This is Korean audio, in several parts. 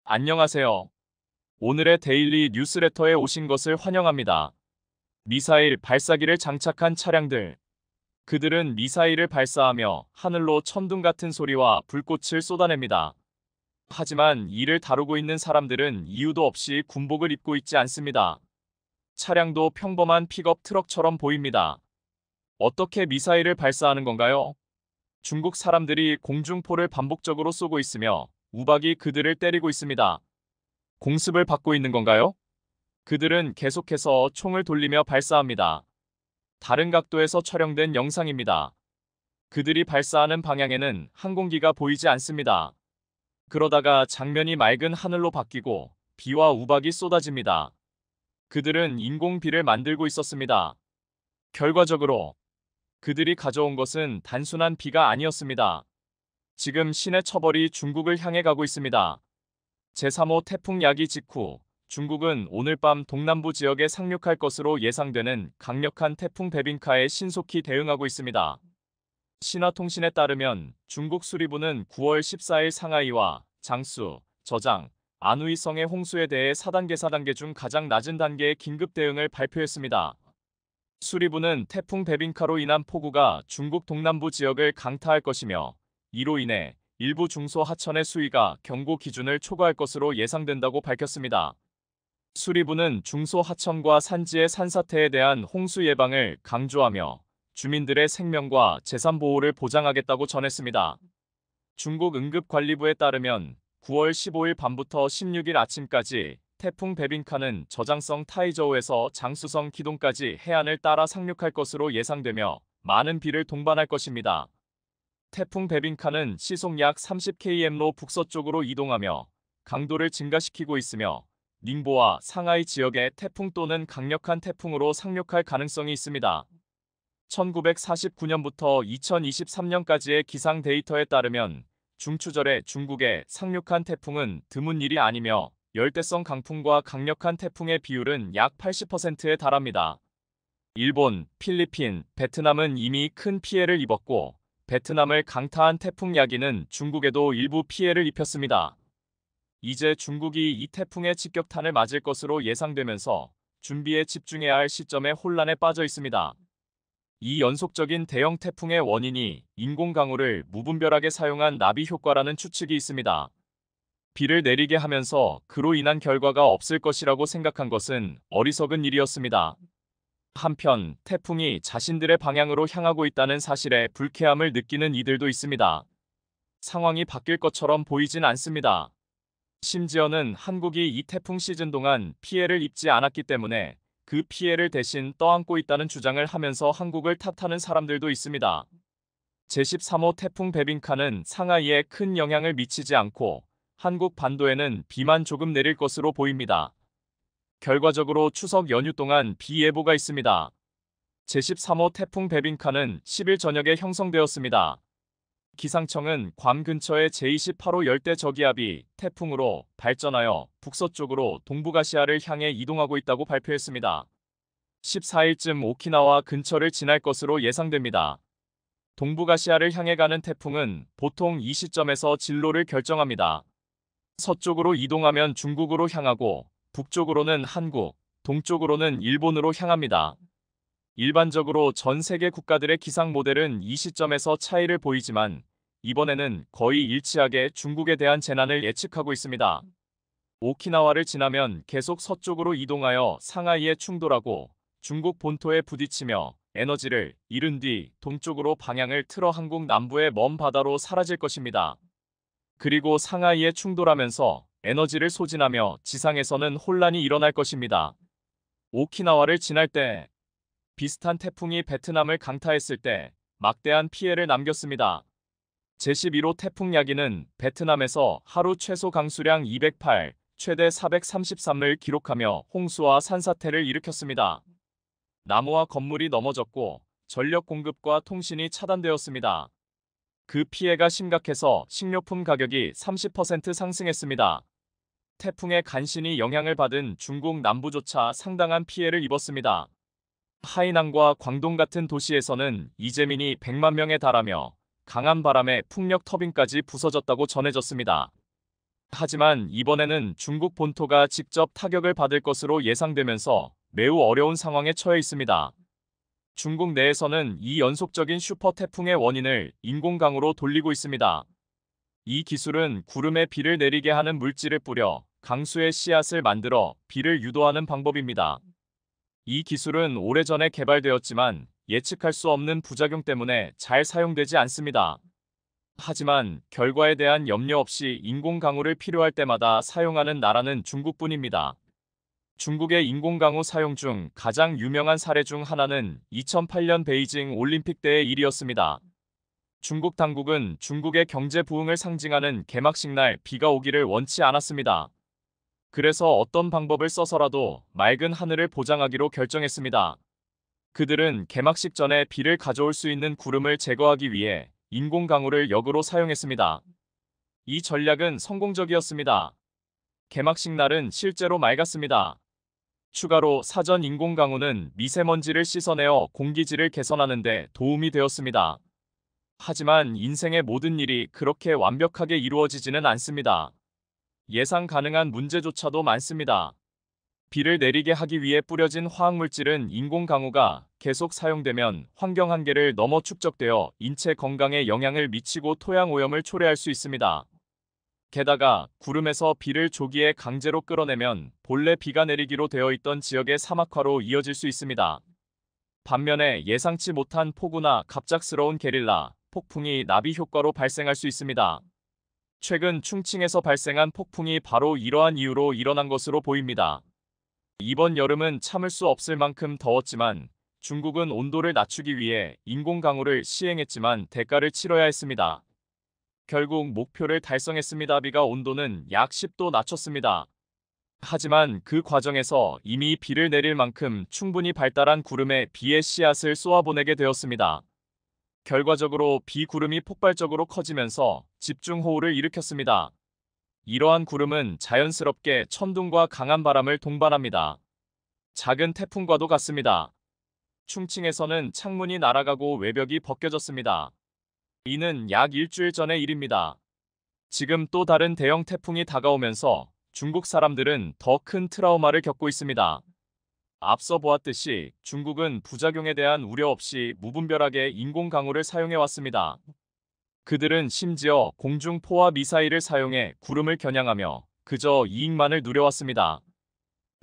안녕하세요. 오늘의 데일리 뉴스레터에 오신 것을 환영합니다. 미사일 발사기를 장착한 차량들. 그들은 미사일을 발사하며 하늘로 천둥 같은 소리와 불꽃을 쏟아냅니다. 하지만 이를 다루고 있는 사람들은 이유도 없이 군복을 입고 있지 않습니다. 차량도 평범한 픽업 트럭처럼 보입니다. 어떻게 미사일을 발사하는 건가요? 중국 사람들이 공중포를 반복적으로 쏘고 있으며 우박이 그들을 때리고 있습니다. 공습을 받고 있는 건가요? 그들은 계속해서 총을 돌리며 발사합니다. 다른 각도에서 촬영된 영상입니다. 그들이 발사하는 방향에는 항공기가 보이지 않습니다. 그러다가 장면이 맑은 하늘로 바뀌고 비와 우박이 쏟아집니다. 그들은 인공비를 만들고 있었습니다. 결과적으로 그들이 가져온 것은 단순한 비가 아니었습니다. 지금 신의 처벌이 중국을 향해 가고 있습니다. 제3호 태풍 야기 직후 중국은 오늘 밤 동남부 지역에 상륙할 것으로 예상되는 강력한 태풍 베빈카에 신속히 대응하고 있습니다. 신화통신에 따르면 중국 수리부는 9월 14일 상하이와 장수, 저장, 안후이성의 홍수에 대해 4단계 중 가장 낮은 단계의 긴급 대응을 발표했습니다. 수리부는 태풍 베빈카로 인한 폭우가 중국 동남부 지역을 강타할 것이며 이로 인해 일부 중소 하천의 수위가 경고 기준을 초과할 것으로 예상된다고 밝혔습니다. 수리부는 중소 하천과 산지의 산사태에 대한 홍수 예방을 강조하며 주민들의 생명과 재산 보호를 보장하겠다고 전했습니다. 중국 응급관리부에 따르면 9월 15일 밤부터 16일 아침까지 태풍 베빈카는 저장성 타이저우에서 장수성 기동까지 해안을 따라 상륙할 것으로 예상되며 많은 비를 동반할 것입니다. 태풍 베빈카는 시속 약 30km로 북서쪽으로 이동하며 강도를 증가시키고 있으며 닝보와 상하이 지역에 태풍 또는 강력한 태풍으로 상륙할 가능성이 있습니다. 1949년부터 2023년까지의 기상 데이터에 따르면 중추절에 중국에 상륙한 태풍은 드문 일이 아니며 열대성 강풍과 강력한 태풍의 비율은 약 80%에 달합니다. 일본, 필리핀, 베트남은 이미 큰 피해를 입었고 베트남을 강타한 태풍 야기는 중국에도 일부 피해를 입혔습니다. 이제 중국이 이 태풍의 직격탄을 맞을 것으로 예상되면서 준비에 집중해야 할 시점에 혼란에 빠져 있습니다. 이 연속적인 대형 태풍의 원인이 인공강우를 무분별하게 사용한 나비 효과라는 추측이 있습니다. 비를 내리게 하면서 그로 인한 결과가 없을 것이라고 생각한 것은 어리석은 일이었습니다. 한편 태풍이 자신들의 방향으로 향하고 있다는 사실에 불쾌함을 느끼는 이들도 있습니다. 상황이 바뀔 것처럼 보이진 않습니다. 심지어는 한국이 이 태풍 시즌 동안 피해를 입지 않았기 때문에 그 피해를 대신 떠안고 있다는 주장을 하면서 한국을 탓하는 사람들도 있습니다. 제13호 태풍 베빈카는 상하이에 큰 영향을 미치지 않고 한국 반도에는 비만 조금 내릴 것으로 보입니다. 결과적으로 추석 연휴 동안 비 예보가 있습니다. 제13호 태풍 베빈카는 10일 저녁에 형성되었습니다. 기상청은 괌 근처의 제28호 열대 저기압이 태풍으로 발전하여 북서쪽으로 동북아시아를 향해 이동하고 있다고 발표했습니다. 14일쯤 오키나와 근처를 지날 것으로 예상됩니다. 동북아시아를 향해 가는 태풍은 보통 이 시점에서 진로를 결정합니다. 서쪽으로 이동하면 중국으로 향하고 북쪽으로는 한국, 동쪽으로는 일본으로 향합니다. 일반적으로 전 세계 국가들의 기상 모델은 이 시점에서 차이를 보이지만 이번에는 거의 일치하게 중국에 대한 재난을 예측하고 있습니다. 오키나와를 지나면 계속 서쪽으로 이동하여 상하이에 충돌하고 중국 본토에 부딪히며 에너지를 잃은 뒤 동쪽으로 방향을 틀어 한국 남부의 먼 바다로 사라질 것입니다. 그리고 상하이에 충돌하면서 에너지를 소진하며 지상에서는 혼란이 일어날 것입니다. 오키나와를 지날 때 비슷한 태풍이 베트남을 강타했을 때 막대한 피해를 남겼습니다. 제11호 태풍 야기는 베트남에서 하루 최소 강수량 208, 최대 433을 기록하며 홍수와 산사태를 일으켰습니다. 나무와 건물이 넘어졌고 전력 공급과 통신이 차단되었습니다. 그 피해가 심각해서 식료품 가격이 30% 상승했습니다. 태풍의 간신히 영향을 받은 중국 남부조차 상당한 피해를 입었습니다. 하이난과 광동 같은 도시에서는 이재민이 100만 명에 달하며 강한 바람에 풍력 터빈까지 부서졌다고 전해졌습니다. 하지만 이번에는 중국 본토가 직접 타격을 받을 것으로 예상되면서 매우 어려운 상황에 처해 있습니다. 중국 내에서는 이 연속적인 슈퍼 태풍의 원인을 인공강우로 돌리고 있습니다. 이 기술은 구름에 비를 내리게 하는 물질을 뿌려 강수의 씨앗을 만들어 비를 유도하는 방법입니다. 이 기술은 오래전에 개발되었지만 예측할 수 없는 부작용 때문에 잘 사용되지 않습니다. 하지만 결과에 대한 염려 없이 인공강우를 필요할 때마다 사용하는 나라는 중국뿐입니다. 중국의 인공강우 사용 중 가장 유명한 사례 중 하나는 2008년 베이징 올림픽 때의 일이었습니다. 중국 당국은 중국의 경제 부흥을 상징하는 개막식 날 비가 오기를 원치 않았습니다. 그래서 어떤 방법을 써서라도 맑은 하늘을 보장하기로 결정했습니다. 그들은 개막식 전에 비를 가져올 수 있는 구름을 제거하기 위해 인공강우를 역으로 사용했습니다. 이 전략은 성공적이었습니다. 개막식 날은 실제로 맑았습니다. 추가로 사전 인공강우는 미세먼지를 씻어내어 공기질을 개선하는 데 도움이 되었습니다. 하지만 인생의 모든 일이 그렇게 완벽하게 이루어지지는 않습니다. 예상 가능한 문제조차도 많습니다. 비를 내리게 하기 위해 뿌려진 화학물질은 인공강우가 계속 사용되면 환경 한계를 넘어 축적되어 인체 건강에 영향을 미치고 토양 오염을 초래할 수 있습니다. 게다가 구름에서 비를 조기에 강제로 끌어내면 본래 비가 내리기로 되어 있던 지역의 사막화로 이어질 수 있습니다. 반면에 예상치 못한 폭우나 갑작스러운 게릴라, 폭풍이 나비 효과로 발생할 수 있습니다. 최근 충칭에서 발생한 폭풍이 바로 이러한 이유로 일어난 것으로 보입니다. 이번 여름은 참을 수 없을 만큼 더웠지만 중국은 온도를 낮추기 위해 인공강우를 시행했지만 대가를 치러야 했습니다. 결국 목표를 달성했습니다. 비가 온도는 약 10도 낮췄습니다. 하지만 그 과정에서 이미 비를 내릴 만큼 충분히 발달한 구름에 비의 씨앗을 쏘아보내게 되었습니다. 결과적으로 비구름이 폭발적으로 커지면서 집중호우를 일으켰습니다. 이러한 구름은 자연스럽게 천둥과 강한 바람을 동반합니다. 작은 태풍과도 같습니다. 충칭에서는 창문이 날아가고 외벽이 벗겨졌습니다. 이는 약 일주일 전의 일입니다. 지금 또 다른 대형 태풍이 다가오면서 중국 사람들은 더 큰 트라우마를 겪고 있습니다. 앞서 보았듯이 중국은 부작용에 대한 우려 없이 무분별하게 인공강우를 사용해왔습니다. 그들은 심지어 공중포와 미사일을 사용해 구름을 겨냥하며 그저 이익만을 누려왔습니다.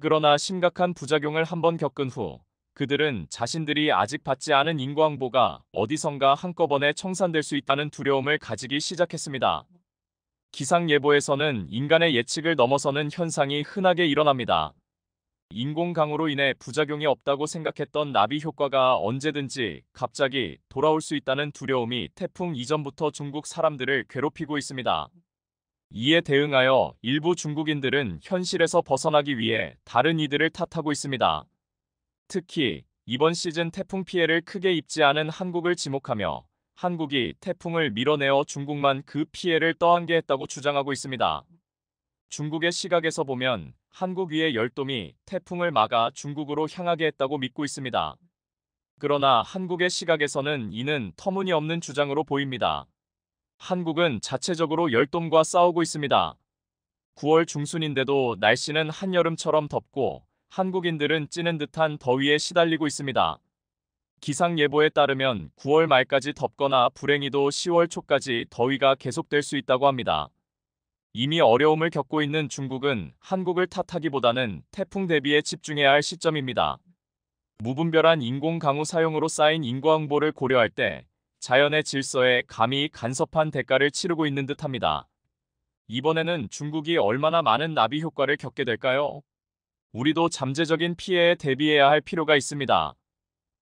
그러나 심각한 부작용을 한번 겪은 후 그들은 자신들이 아직 받지 않은 인과응보가 어디선가 한꺼번에 청산될 수 있다는 두려움을 가지기 시작했습니다. 기상예보에서는 인간의 예측을 넘어서는 현상이 흔하게 일어납니다. 인공강우로 인해 부작용이 없다고 생각했던 나비 효과가 언제든지 갑자기 돌아올 수 있다는 두려움이 태풍 이전부터 중국 사람들을 괴롭히고 있습니다. 이에 대응하여 일부 중국인들은 현실에서 벗어나기 위해 다른 이들을 탓하고 있습니다. 특히 이번 시즌 태풍 피해를 크게 입지 않은 한국을 지목하며 한국이 태풍을 밀어내어 중국만 그 피해를 떠안게 했다고 주장하고 있습니다. 중국의 시각에서 보면 한국 위의 열돔이 태풍을 막아 중국으로 향하게 했다고 믿고 있습니다. 그러나 한국의 시각에서는 이는 터무니없는 주장으로 보입니다. 한국은 자체적으로 열돔과 싸우고 있습니다. 9월 중순인데도 날씨는 한여름처럼 덥고 한국인들은 찌는 듯한 더위에 시달리고 있습니다. 기상예보에 따르면 9월 말까지 덥거나 불행히도 10월 초까지 더위가 계속될 수 있다고 합니다. 이미 어려움을 겪고 있는 중국은 한국을 탓하기보다는 태풍 대비에 집중해야 할 시점입니다. 무분별한 인공강우 사용으로 쌓인 인과응보를 고려할 때 자연의 질서에 감히 간섭한 대가를 치르고 있는 듯합니다. 이번에는 중국이 얼마나 많은 나비 효과를 겪게 될까요? 우리도 잠재적인 피해에 대비해야 할 필요가 있습니다.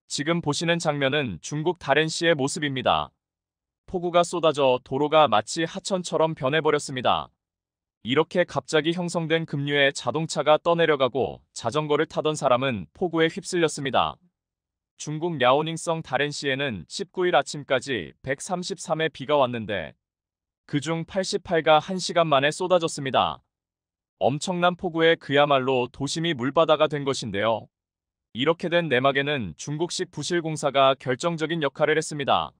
지금 보시는 장면은 중국 다롄시의 모습입니다. 폭우가 쏟아져 도로가 마치 하천처럼 변해버렸습니다. 이렇게 갑자기 형성된 급류에 자동차가 떠내려가고 자전거를 타던 사람은 폭우에 휩쓸렸습니다. 중국 랴오닝성 다롄시에는 19일 아침까지 133회 비가 왔는데 그중 88가 1시간 만에 쏟아졌습니다. 엄청난 폭우에 그야말로 도심이 물바다가 된 것인데요. 이렇게 된 내막에는 중국식 부실공사가 결정적인 역할을 했습니다.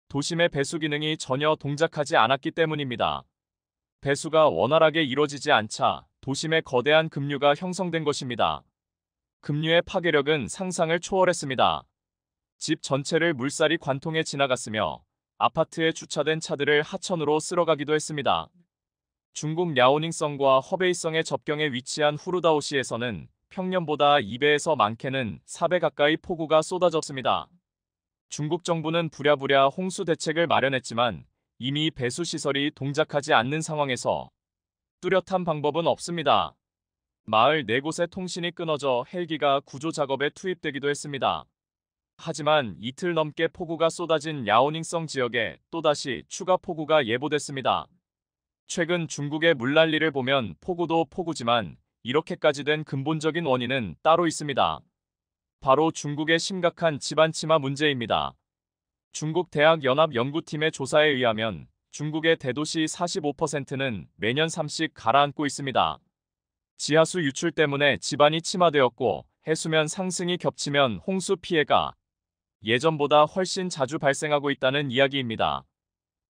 도심의 배수 기능이 전혀 동작하지 않았기 때문입니다. 배수가 원활하게 이루어지지 않자 도심에 거대한 급류가 형성된 것입니다. 급류의 파괴력은 상상을 초월했습니다. 집 전체를 물살이 관통해 지나갔으며 아파트에 주차된 차들을 하천으로 쓸어가기도 했습니다. 중국 랴오닝성과 허베이성의 접경에 위치한 후르다오시에서는 평년보다 2배에서 많게는 4배 가까이 폭우가 쏟아졌습니다. 중국 정부는 부랴부랴 홍수 대책을 마련했지만 이미 배수 시설이 동작하지 않는 상황에서 뚜렷한 방법은 없습니다. 마을 4곳의 통신이 끊어져 헬기가 구조 작업에 투입되기도 했습니다. 하지만 이틀 넘게 폭우가 쏟아진 랴오닝성 지역에 또다시 추가 폭우가 예보됐습니다. 최근 중국의 물난리를 보면 폭우도 폭우지만 이렇게까지 된 근본적인 원인은 따로 있습니다. 바로 중국의 심각한 집안 침하 문제입니다. 중국 대학연합연구팀의 조사에 의하면 중국의 대도시 45%는 매년 3씩 가라앉고 있습니다. 지하수 유출 때문에 집안이 침하되었고 해수면 상승이 겹치면 홍수 피해가 예전보다 훨씬 자주 발생하고 있다는 이야기입니다.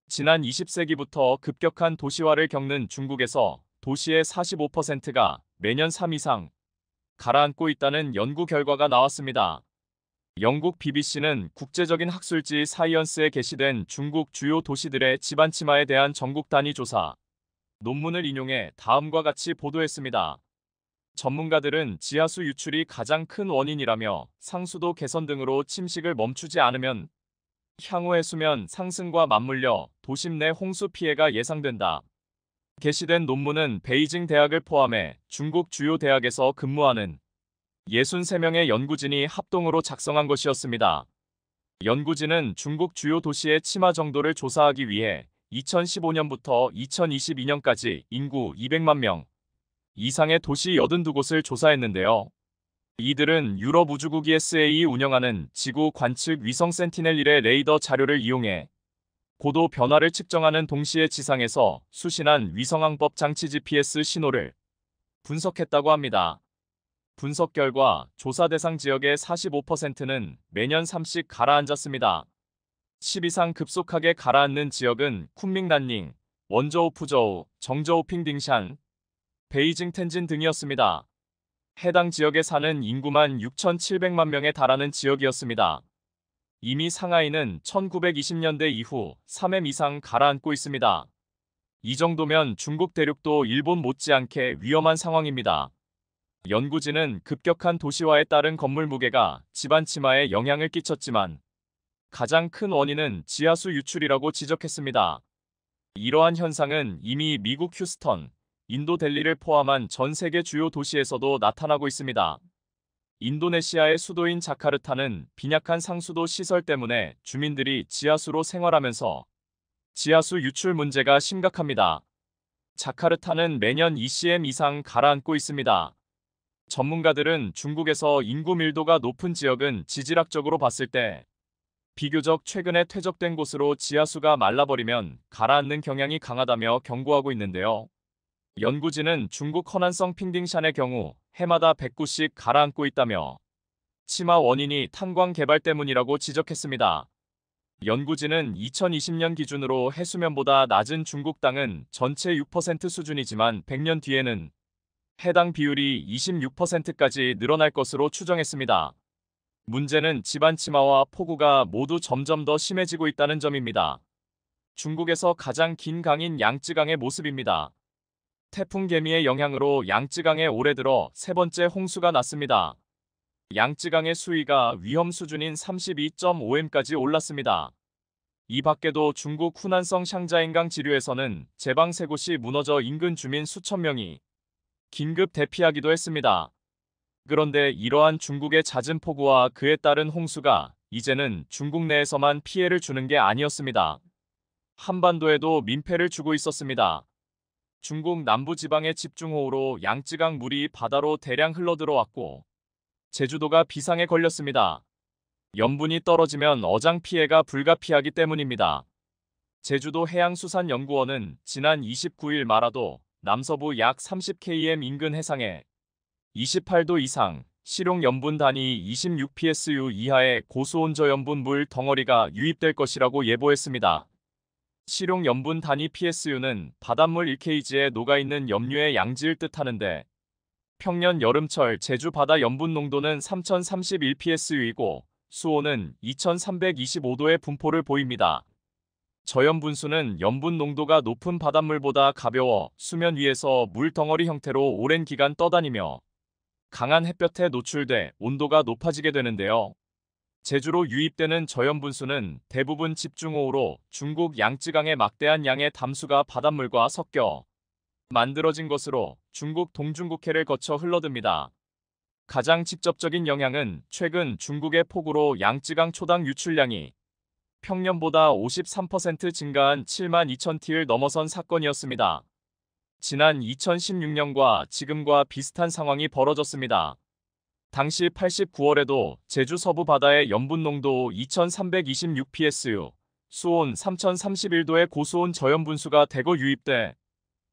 지난 20세기부터 급격한 도시화를 겪는 중국에서 도시의 45%가 매년 3 이상 가라앉고 있다는 연구 결과가 나왔습니다. 영국 BBC는 국제적인 학술지 사이언스에 게시된 중국 주요 도시들의 집안 침하에 대한 전국 단위 조사 논문을 인용해 다음과 같이 보도했습니다. 전문가들은 지하수 유출이 가장 큰 원인이라며 상수도 개선 등으로 침식을 멈추지 않으면 향후 해수면 상승과 맞물려 도심 내 홍수 피해가 예상된다. 게시된 논문은 베이징 대학을 포함해 중국 주요 대학에서 근무하는 63명의 연구진이 합동으로 작성한 것이었습니다. 연구진은 중국 주요 도시의 침하 정도를 조사하기 위해 2015년부터 2022년까지 인구 200만 명 이상의 도시 82곳을 조사했는데요. 이들은 유럽 우주국 ESA이 운영하는 지구 관측 위성 센티넬1의 레이더 자료를 이용해 고도 변화를 측정하는 동시에 지상에서 수신한 위성항법 장치 GPS 신호를 분석했다고 합니다. 분석 결과 조사 대상 지역의 45%는 매년 3씩 가라앉았습니다. 10 이상 급속하게 가라앉는 지역은 쿤밍난닝, 원저우 푸저우, 정저우 핑딩샨, 베이징 텐진 등이었습니다. 해당 지역에 사는 인구만 6,700만 명에 달하는 지역이었습니다. 이미 상하이는 1920년대 이후 3회 이상 가라앉고 있습니다. 이 정도면 중국 대륙도 일본 못지않게 위험한 상황입니다. 연구진은 급격한 도시화에 따른 건물 무게가 집안 침하에 영향을 끼쳤지만 가장 큰 원인은 지하수 유출이라고 지적했습니다. 이러한 현상은 이미 미국 휴스턴, 인도 델리를 포함한 전 세계 주요 도시에서도 나타나고 있습니다. 인도네시아의 수도인 자카르타는 빈약한 상수도 시설 때문에 주민들이 지하수로 생활하면서 지하수 유출 문제가 심각합니다. 자카르타는 매년 2cm 이상 가라앉고 있습니다. 전문가들은 중국에서 인구 밀도가 높은 지역은 지질학적으로 봤을 때 비교적 최근에 퇴적된 곳으로 지하수가 말라버리면 가라앉는 경향이 강하다며 경고하고 있는데요. 연구진은 중국 허난성 핑딩샨의 경우 해마다 100구씩 가라앉고 있다며 침하 원인이 탄광 개발 때문이라고 지적했습니다. 연구진은 2020년 기준으로 해수면보다 낮은 중국 땅은 전체 6% 수준이지만 100년 뒤에는 해당 비율이 26%까지 늘어날 것으로 추정했습니다. 문제는 집안 침하와 폭우가 모두 점점 더 심해지고 있다는 점입니다. 중국에서 가장 긴 강인 양쯔강의 모습입니다. 태풍 개미의 영향으로 양쯔강에 올해 들어 세 번째 홍수가 났습니다. 양쯔강의 수위가 위험 수준인 32.5m까지 올랐습니다. 이 밖에도 중국 후난성 샹자인강 지류에서는 제방 3곳이 무너져 인근 주민 수천 명이 긴급 대피하기도 했습니다. 그런데 이러한 중국의 잦은 폭우와 그에 따른 홍수가 이제는 중국 내에서만 피해를 주는 게 아니었습니다. 한반도에도 민폐를 주고 있었습니다. 중국 남부지방의 집중호우로 양쯔강 물이 바다로 대량 흘러들어왔고 제주도가 비상에 걸렸습니다. 염분이 떨어지면 어장 피해가 불가피하기 때문입니다. 제주도 해양수산연구원은 지난 29일 말화도 남서부 약 30km 인근 해상에 28도 이상, 실용 염분 단위 26psu 이하의 고수온저염분 물 덩어리가 유입될 것이라고 예보했습니다. 실용 염분 단위 PSU는 바닷물 1kg에 녹아있는 염류의 양질을 뜻하는데 평년 여름철 제주 바다 염분 농도는 3031 PSU이고 수온은 2325도의 분포를 보입니다. 저염분수는 염분 농도가 높은 바닷물보다 가벼워 수면 위에서 물 덩어리 형태로 오랜 기간 떠다니며 강한 햇볕에 노출돼 온도가 높아지게 되는데요. 제주로 유입되는 저염분수는 대부분 집중호우로 중국 양쯔강의 막대한 양의 담수가 바닷물과 섞여 만들어진 것으로 중국 동중국해를 거쳐 흘러듭니다. 가장 직접적인 영향은 최근 중국의 폭우로 양쯔강 초당 유출량이 평년보다 53% 증가한 7만 2천 T를 넘어선 사건이었습니다. 지난 2016년과 지금과 비슷한 상황이 벌어졌습니다. 당시 89월에도 제주 서부 바다의 염분 농도 2326 PSU, 수온 3031도의 고수온 저염분수가 대거 유입돼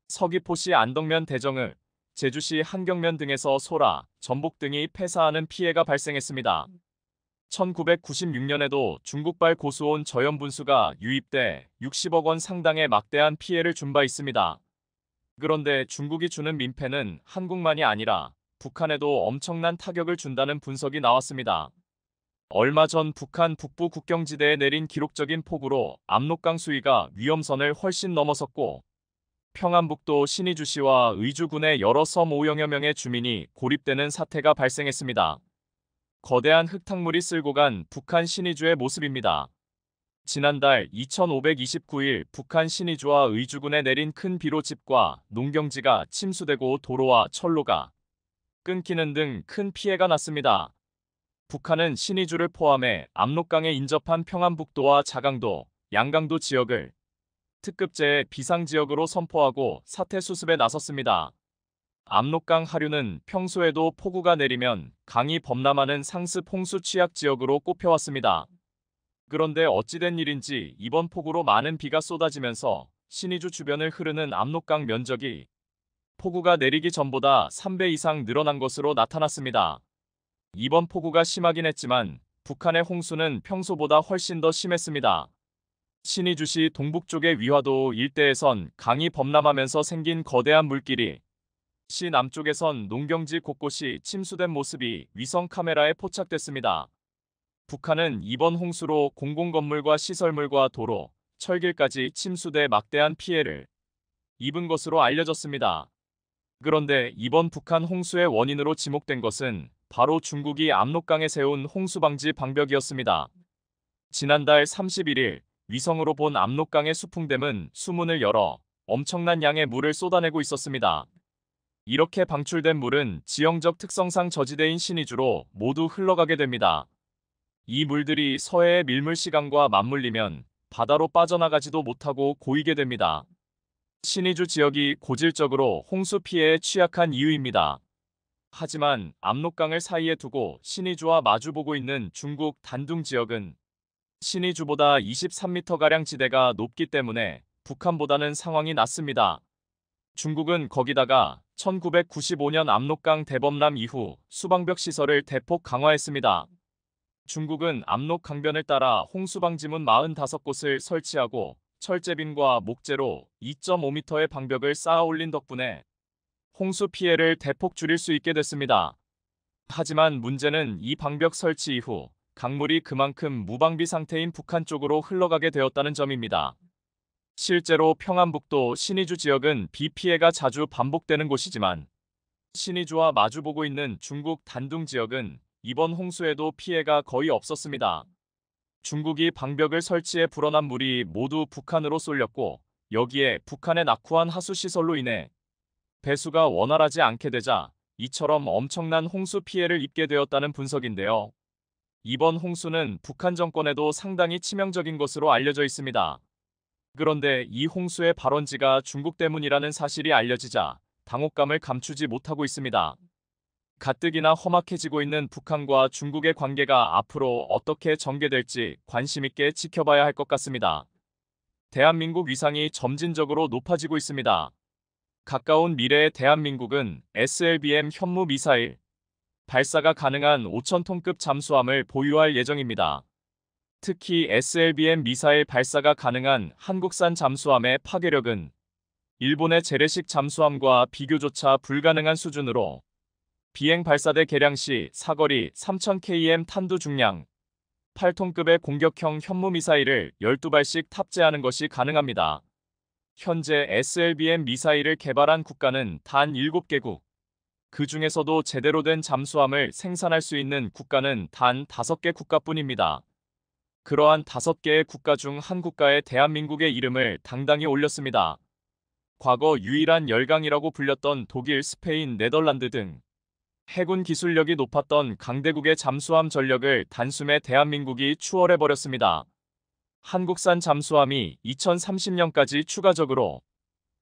서귀포시 안덕면 대정읍, 제주시 한경면 등에서 소라, 전복 등이 폐사하는 피해가 발생했습니다. 1996년에도 중국발 고수온 저염분수가 유입돼 60억 원 상당의 막대한 피해를 준 바 있습니다. 그런데 중국이 주는 민폐는 한국만이 아니라 북한에도 엄청난 타격을 준다는 분석이 나왔습니다. 얼마 전 북한 북부 국경지대에 내린 기록적인 폭우로 압록강 수위가 위험선을 훨씬 넘어섰고 평안북도 신의주시와 의주군의 여러 섬 5여여 명의 주민이 고립되는 사태가 발생했습니다. 거대한 흙탕물이 쓸고 간 북한 신의주의 모습입니다. 지난달 2529일 북한 신의주와 의주군에 내린 큰 비로 집과 농경지가 침수되고 도로와 철로가 끊기는 등 큰 피해가 났습니다. 북한은 신의주를 포함해 압록강에 인접한 평안북도와 자강도, 양강도 지역을 특급재해 비상지역으로 선포하고 사태 수습에 나섰습니다. 압록강 하류는 평소에도 폭우가 내리면 강이 범람하는 상습 홍수 취약 지역으로 꼽혀왔습니다. 그런데 어찌된 일인지 이번 폭우로 많은 비가 쏟아지면서 신의주 주변을 흐르는 압록강 면적이 폭우가 내리기 전보다 3배 이상 늘어난 것으로 나타났습니다. 이번 폭우가 심하긴 했지만 북한의 홍수는 평소보다 훨씬 더 심했습니다. 신의주시 동북쪽의 위화도 일대에선 강이 범람하면서 생긴 거대한 물길이 시 남쪽에선 농경지 곳곳이 침수된 모습이 위성 카메라에 포착됐습니다. 북한은 이번 홍수로 공공건물과 시설물과 도로, 철길까지 침수돼 막대한 피해를 입은 것으로 알려졌습니다. 그런데 이번 북한 홍수의 원인으로 지목된 것은 바로 중국이 압록강에 세운 홍수방지 방벽이었습니다. 지난달 31일 위성으로 본 압록강의 수풍댐은 수문을 열어 엄청난 양의 물을 쏟아내고 있었습니다. 이렇게 방출된 물은 지형적 특성상 저지대인 신의주로 모두 흘러가게 됩니다. 이 물들이 서해의 밀물시강과 맞물리면 바다로 빠져나가지도 못하고 고이게 됩니다. 신의주 지역이 고질적으로 홍수 피해에 취약한 이유입니다. 하지만 압록강을 사이에 두고 신의주와 마주보고 있는 중국 단둥 지역은 신의주보다 23m가량 지대가 높기 때문에 북한보다는 상황이 낫습니다. 중국은 거기다가 1995년 압록강 대범람 이후 수방벽 시설을 대폭 강화했습니다. 중국은 압록 강변을 따라 홍수방지문 45곳을 설치하고 철제빈과 목재로 2.5m의 방벽을 쌓아 올린 덕분에 홍수 피해를 대폭 줄일 수 있게 됐습니다. 하지만 문제는 이 방벽 설치 이후 강물이 그만큼 무방비 상태인 북한 쪽으로 흘러가게 되었다는 점입니다. 실제로 평안북도 신의주 지역은 비 피해가 자주 반복되는 곳이지만 신의주와 마주보고 있는 중국 단둥 지역은 이번 홍수에도 피해가 거의 없었습니다. 중국이 방벽을 설치해 불어난 물이 모두 북한으로 쏠렸고 여기에 북한의 낙후한 하수시설로 인해 배수가 원활하지 않게 되자 이처럼 엄청난 홍수 피해를 입게 되었다는 분석인데요. 이번 홍수는 북한 정권에도 상당히 치명적인 것으로 알려져 있습니다. 그런데 이 홍수의 발원지가 중국 때문이라는 사실이 알려지자 당혹감을 감추지 못하고 있습니다. 가뜩이나 험악해지고 있는 북한과 중국의 관계가 앞으로 어떻게 전개될지 관심 있게 지켜봐야 할 것 같습니다. 대한민국 위상이 점진적으로 높아지고 있습니다. 가까운 미래의 대한민국은 SLBM 현무 미사일 발사가 가능한 5,000톤급 잠수함을 보유할 예정입니다. 특히 SLBM 미사일 발사가 가능한 한국산 잠수함의 파괴력은 일본의 재래식 잠수함과 비교조차 불가능한 수준으로 비행 발사대 개량 시 사거리 3000km 탄두 중량 8톤급의 공격형 현무미사일을 12발씩 탑재하는 것이 가능합니다. 현재 SLBM 미사일을 개발한 국가는 단 7개국, 그 중에서도 제대로 된 잠수함을 생산할 수 있는 국가는 단 5개 국가뿐입니다. 그러한 5개의 국가 중 한 국가의 대한민국의 이름을 당당히 올렸습니다. 과거 유일한 열강이라고 불렸던 독일, 스페인, 네덜란드 등 해군 기술력이 높았던 강대국의 잠수함 전력을 단숨에 대한민국이 추월해버렸습니다. 한국산 잠수함이 2030년까지 추가적으로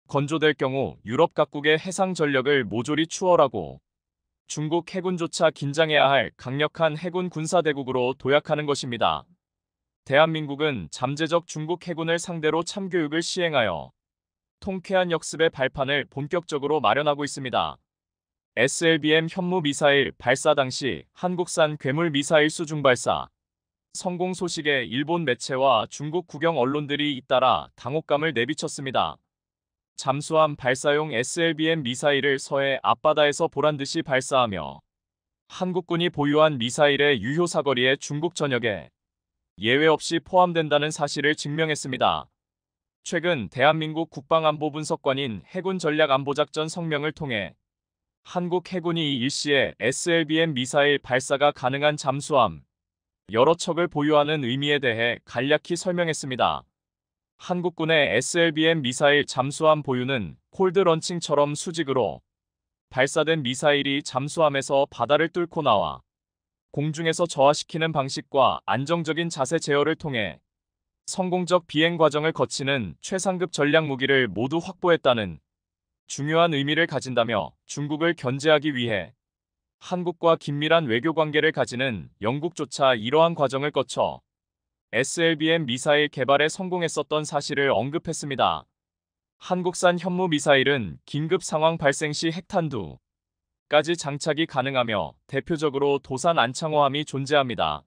건조될 경우 유럽 각국의 해상 전력을 모조리 추월하고 중국 해군조차 긴장해야 할 강력한 해군 군사대국으로 도약하는 것입니다. 대한민국은 잠재적 중국 해군을 상대로 참교육을 시행하여 통쾌한 역습의 발판을 본격적으로 마련하고 있습니다. SLBM 현무 미사일 발사 당시 한국산 괴물 미사일 수중 발사 성공 소식에 일본 매체와 중국 국영 언론들이 잇따라 당혹감을 내비쳤습니다. 잠수함 발사용 SLBM 미사일을 서해 앞바다에서 보란듯이 발사하며 한국군이 보유한 미사일의 유효 사거리에 중국 전역에 예외 없이 포함된다는 사실을 증명했습니다. 최근 대한민국 국방안보분석관인 해군전략안보작전 성명을 통해 한국 해군이 일시에 SLBM 미사일 발사가 가능한 잠수함 여러 척을 보유하는 의미에 대해 간략히 설명했습니다. 한국군의 SLBM 미사일 잠수함 보유는 콜드 런칭처럼 수직으로 발사된 미사일이 잠수함에서 바다를 뚫고 나와 공중에서 저하시키는 방식과 안정적인 자세 제어를 통해 성공적 비행 과정을 거치는 최상급 전략 무기를 모두 확보했다는 중요한 의미를 가진다며 중국을 견제하기 위해 한국과 긴밀한 외교 관계를 가지는 영국조차 이러한 과정을 거쳐 SLBM 미사일 개발에 성공했었던 사실을 언급했습니다. 한국산 현무 미사일은 긴급 상황 발생 시 핵탄두까지 장착이 가능하며 대표적으로 도산 안창호함이 존재합니다.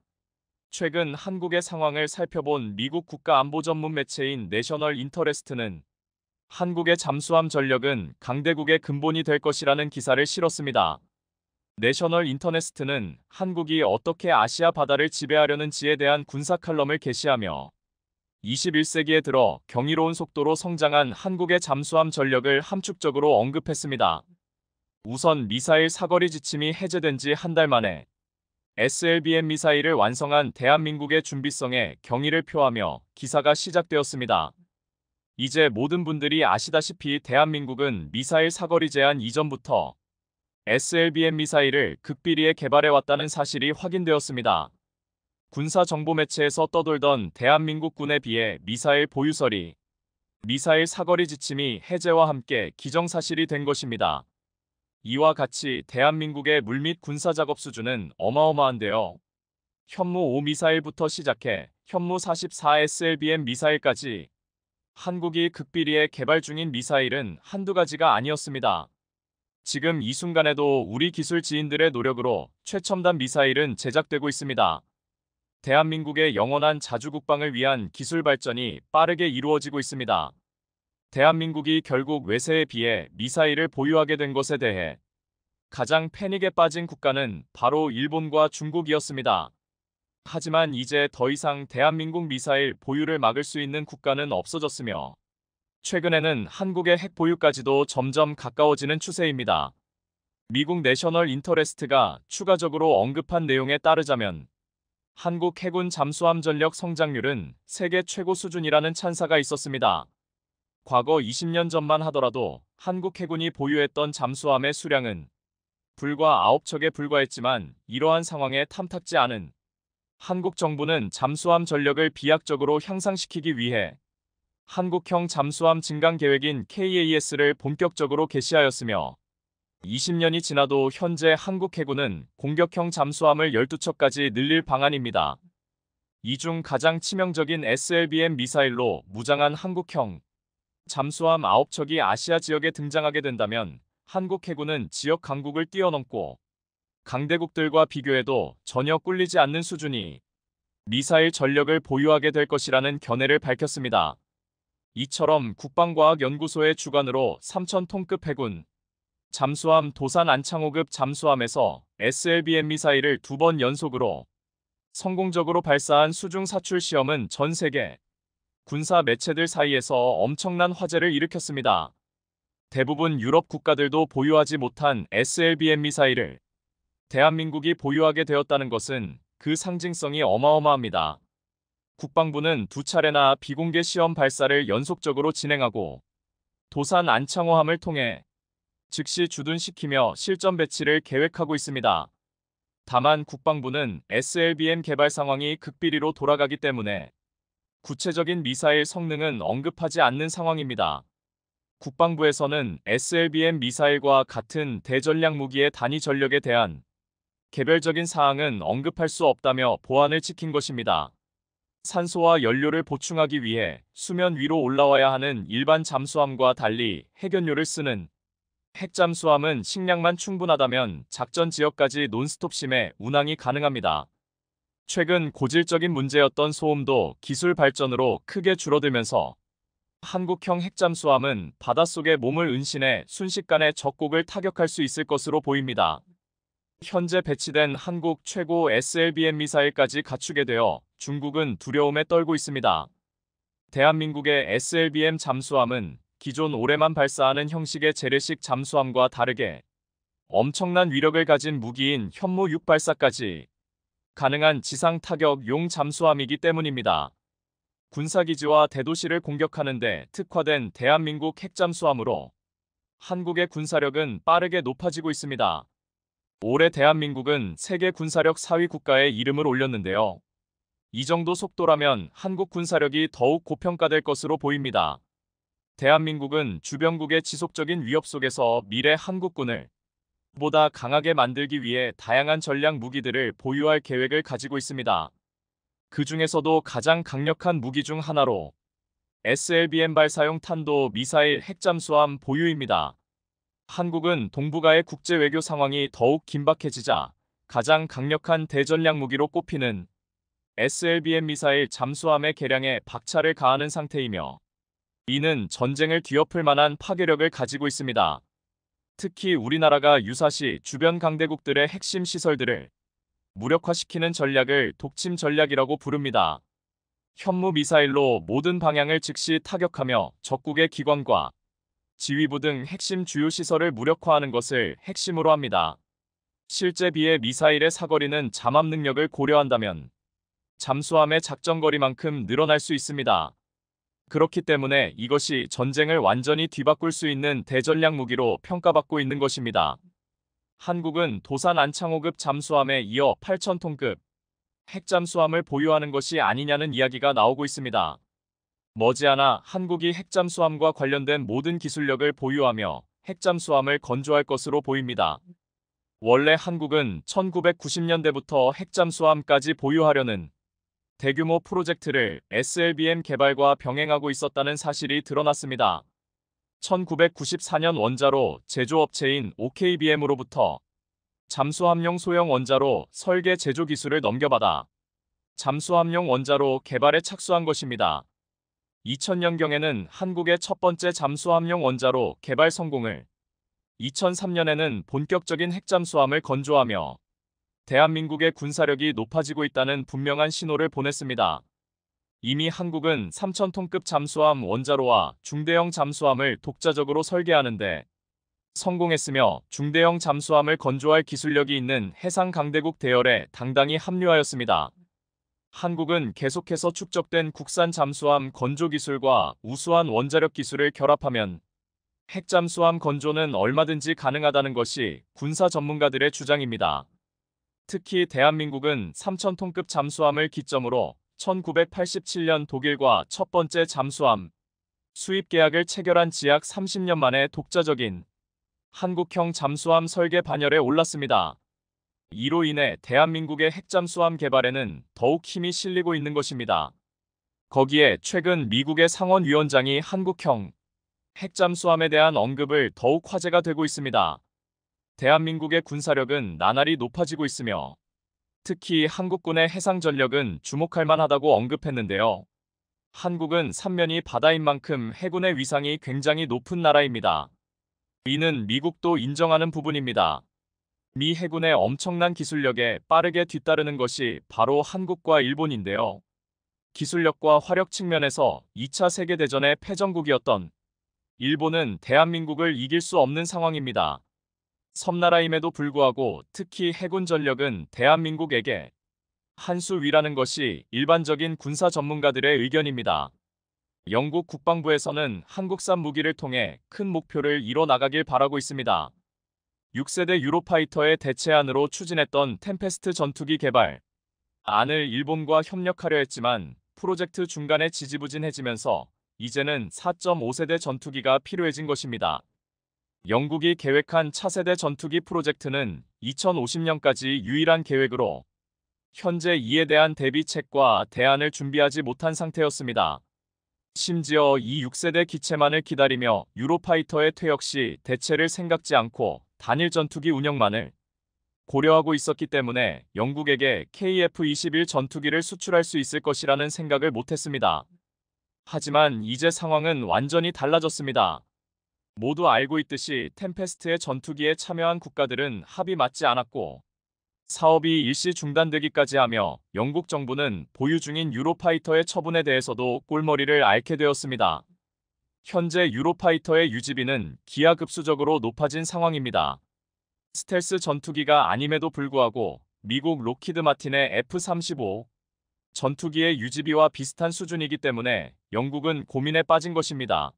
최근 한국의 상황을 살펴본 미국 국가안보 전문 매체인 내셔널 인터레스트는 한국의 잠수함 전력은 강대국의 근본이 될 것이라는 기사를 실었습니다. 내셔널 인터레스트는 한국이 어떻게 아시아 바다를 지배하려는지에 대한 군사 칼럼을 게시하며 21세기에 들어 경이로운 속도로 성장한 한국의 잠수함 전력을 함축적으로 언급했습니다. 우선 미사일 사거리 지침이 해제된 지 한 달 만에 SLBM 미사일을 완성한 대한민국의 준비성에 경의를 표하며 기사가 시작되었습니다. 이제 모든 분들이 아시다시피 대한민국은 미사일 사거리 제한 이전부터 SLBM 미사일을 극비리에 개발해왔다는 사실이 확인되었습니다. 군사정보매체에서 떠돌던 대한민국 군에 비해 미사일 보유설이 미사일 사거리 지침이 해제와 함께 기정사실이 된 것입니다. 이와 같이 대한민국의 물밑 군사작업 수준은 어마어마한데요. 현무 5 미사일부터 시작해 현무 44 SLBM 미사일까지 한국이 극비리에 개발 중인 미사일은 한두 가지가 아니었습니다. 지금 이 순간에도 우리 기술 지인들의 노력으로 최첨단 미사일은 제작되고 있습니다. 대한민국의 영원한 자주국방을 위한 기술 발전이 빠르게 이루어지고 있습니다. 대한민국이 결국 외세에 비해 미사일을 보유하게 된 것에 대해 가장 패닉에 빠진 국가는 바로 일본과 중국이었습니다. 하지만 이제 더 이상 대한민국 미사일 보유를 막을 수 있는 국가는 없어졌으며 최근에는 한국의 핵 보유까지도 점점 가까워지는 추세입니다. 미국 내셔널 인터레스트가 추가적으로 언급한 내용에 따르자면 한국 해군 잠수함 전력 성장률은 세계 최고 수준이라는 찬사가 있었습니다. 과거 20년 전만 하더라도 한국 해군이 보유했던 잠수함의 수량은 불과 9척에 불과했지만 이러한 상황에 탐탁지 않은 한국 정부는 잠수함 전력을 비약적으로 향상시키기 위해 한국형 잠수함 증강 계획인 KAS를 본격적으로 개시하였으며 20년이 지나도 현재 한국 해군은 공격형 잠수함을 12척까지 늘릴 방안입니다. 이 중 가장 치명적인 SLBM 미사일로 무장한 한국형 잠수함 9척이 아시아 지역에 등장하게 된다면 한국 해군은 지역 강국을 뛰어넘고 강대국들과 비교해도 전혀 꿀리지 않는 수준이 미사일 전력을 보유하게 될 것이라는 견해를 밝혔습니다. 이처럼 국방과학연구소의 주관으로 3,000톤급 해군 잠수함 도산 안창호급 잠수함에서 SLBM 미사일을 2번 연속으로 성공적으로 발사한 수중 사출 시험은 전 세계 군사 매체들 사이에서 엄청난 화제를 일으켰습니다. 대부분 유럽 국가들도 보유하지 못한 SLBM 미사일을 대한민국이 보유하게 되었다는 것은 그 상징성이 어마어마합니다. 국방부는 2차례나 비공개 시험 발사를 연속적으로 진행하고 도산 안창호함을 통해 즉시 주둔시키며 실전 배치를 계획하고 있습니다. 다만 국방부는 SLBM 개발 상황이 극비리로 돌아가기 때문에 구체적인 미사일 성능은 언급하지 않는 상황입니다. 국방부에서는 SLBM 미사일과 같은 대전략 무기의 단위 전력에 대한 개별적인 사항은 언급할 수 없다며 보안을 지킨 것입니다. 산소와 연료를 보충하기 위해 수면 위로 올라와야 하는 일반 잠수함과 달리 핵연료를 쓰는 핵잠수함은 식량만 충분하다면 작전 지역까지 논스톱 심해 운항이 가능합니다. 최근 고질적인 문제였던 소음도 기술 발전으로 크게 줄어들면서 한국형 핵잠수함은 바닷속에 몸을 은신해 순식간에 적국을 타격할 수 있을 것으로 보입니다. 현재 배치된 한국 최고 SLBM 미사일까지 갖추게 되어 중국은 두려움에 떨고 있습니다. 대한민국의 SLBM 잠수함은 기존 올해만 발사하는 형식의 재래식 잠수함과 다르게 엄청난 위력을 가진 무기인 현무 6 발사까지 가능한 지상 타격용 잠수함이기 때문입니다. 군사기지와 대도시를 공격하는 데 특화된 대한민국 핵잠수함으로 한국의 군사력은 빠르게 높아지고 있습니다. 올해 대한민국은 세계 군사력 4위 국가에 이름을 올렸는데요. 이 정도 속도라면 한국 군사력이 더욱 고평가될 것으로 보입니다. 대한민국은 주변국의 지속적인 위협 속에서 미래 한국군을 보다 강하게 만들기 위해 다양한 전략 무기들을 보유할 계획을 가지고 있습니다. 그 중에서도 가장 강력한 무기 중 하나로 SLBM 발사용 탄도 미사일 핵잠수함 보유입니다. 한국은 동북아의 국제 외교 상황이 더욱 긴박해지자 가장 강력한 대전략 무기로 꼽히는 SLBM 미사일 잠수함의 개량에 박차를 가하는 상태이며 이는 전쟁을 뒤엎을 만한 파괴력을 가지고 있습니다. 특히 우리나라가 유사시 주변 강대국들의 핵심 시설들을 무력화시키는 전략을 독침 전략이라고 부릅니다. 현무 미사일로 모든 방향을 즉시 타격하며 적국의 기관과 지휘부 등 핵심 주요 시설을 무력화하는 것을 핵심으로 합니다. 실제 비해 미사일의 사거리는 잠합 능력을 고려한다면 잠수함의 작전거리만큼 늘어날 수 있습니다. 그렇기 때문에 이것이 전쟁을 완전히 뒤바꿀 수 있는 대전략 무기로 평가받고 있는 것입니다. 한국은 도산 안창호급 잠수함에 이어 8,000톤급 핵잠수함을 보유하는 것이 아니냐는 이야기가 나오고 있습니다. 머지않아 한국이 핵잠수함과 관련된 모든 기술력을 보유하며 핵잠수함을 건조할 것으로 보입니다. 원래 한국은 1990년대부터 핵잠수함까지 보유하려는 대규모 프로젝트를 SLBM 개발과 병행하고 있었다는 사실이 드러났습니다. 1994년 원자로 제조업체인 OKBM으로부터 잠수함용 소형 원자로 설계 제조 기술을 넘겨받아 잠수함용 원자로 개발에 착수한 것입니다. 2000년경에는 한국의 첫 번째 잠수함용 원자로 개발 성공을 2003년에는 본격적인 핵잠수함을 건조하며 대한민국의 군사력이 높아지고 있다는 분명한 신호를 보냈습니다. 이미 한국은 3,000톤급 잠수함 원자로와 중대형 잠수함을 독자적으로 설계하는데 성공했으며 중대형 잠수함을 건조할 기술력이 있는 해상 강대국 대열에 당당히 합류하였습니다. 한국은 계속해서 축적된 국산 잠수함 건조 기술과 우수한 원자력 기술을 결합하면 핵잠수함 건조는 얼마든지 가능하다는 것이 군사 전문가들의 주장입니다. 특히 대한민국은 3,000톤급 잠수함을 기점으로 1987년 독일과 첫 번째 잠수함 수입 계약을 체결한 지 약 30년 만에 독자적인 한국형 잠수함 설계 반열에 올랐습니다. 이로 인해 대한민국의 핵잠수함 개발에는 더욱 힘이 실리고 있는 것입니다. 거기에 최근 미국의 상원위원장이 한국형 핵잠수함에 대한 언급을 더욱 화제가 되고 있습니다. 대한민국의 군사력은 나날이 높아지고 있으며 특히 한국군의 해상 전력은 주목할 만하다고 언급했는데요. 한국은 삼면이 바다인 만큼 해군의 위상이 굉장히 높은 나라입니다. 이는 미국도 인정하는 부분입니다. 미 해군의 엄청난 기술력에 빠르게 뒤따르는 것이 바로 한국과 일본인데요. 기술력과 화력 측면에서 2차 세계대전의 패전국이었던 일본은 대한민국을 이길 수 없는 상황입니다. 섬나라임에도 불구하고 특히 해군 전력은 대한민국에게 한 수 위라는 것이 일반적인 군사 전문가들의 의견입니다. 영국 국방부에서는 한국산 무기를 통해 큰 목표를 이뤄 나가길 바라고 있습니다. 6세대 유로파이터의 대체안으로 추진했던 템페스트 전투기 개발 안을 일본과 협력하려 했지만 프로젝트 중간에 지지부진해지면서 이제는 4.5세대 전투기가 필요해진 것입니다. 영국이 계획한 차세대 전투기 프로젝트는 2050년까지 유일한 계획으로 현재 이에 대한 대비책과 대안을 준비하지 못한 상태였습니다. 심지어 이 6세대 기체만을 기다리며 유로파이터의 퇴역 시 대체를 생각지 않고 단일 전투기 운영만을 고려하고 있었기 때문에 영국에게 KF-21 전투기를 수출할 수 있을 것이라는 생각을 못했습니다. 하지만 이제 상황은 완전히 달라졌습니다. 모두 알고 있듯이 템페스트의 전투기에 참여한 국가들은 합의 맞지 않았고 사업이 일시 중단되기까지 하며 영국 정부는 보유 중인 유로파이터의 처분에 대해서도 꼴머리를 앓게 되었습니다. 현재 유로파이터의 유지비는 기하급수적으로 높아진 상황입니다. 스텔스 전투기가 아님에도 불구하고 미국 로키드 마틴의 F-35 전투기의 유지비와 비슷한 수준이기 때문에 영국은 고민에 빠진 것입니다.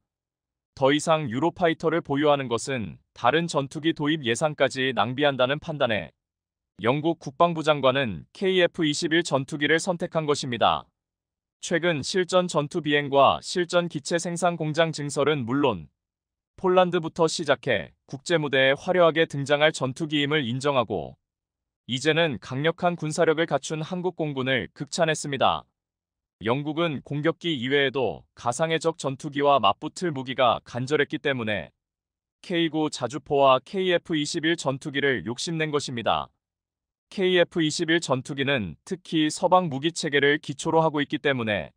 더 이상 유로파이터를 보유하는 것은 다른 전투기 도입 예산까지 낭비한다는 판단에 영국 국방부 장관은 KF-21 전투기를 선택한 것입니다. 최근 실전 전투 비행과 실전 기체 생산 공장 증설은 물론 폴란드부터 시작해 국제무대에 화려하게 등장할 전투기임을 인정하고 이제는 강력한 군사력을 갖춘 한국 공군을 극찬했습니다. 영국은 공격기 이외에도 가상의 적 전투기와 맞붙을 무기가 간절했기 때문에 K9 자주포와 KF-21 전투기를 욕심낸 것입니다. KF-21 전투기는 특히 서방 무기 체계를 기초로 하고 있기 때문에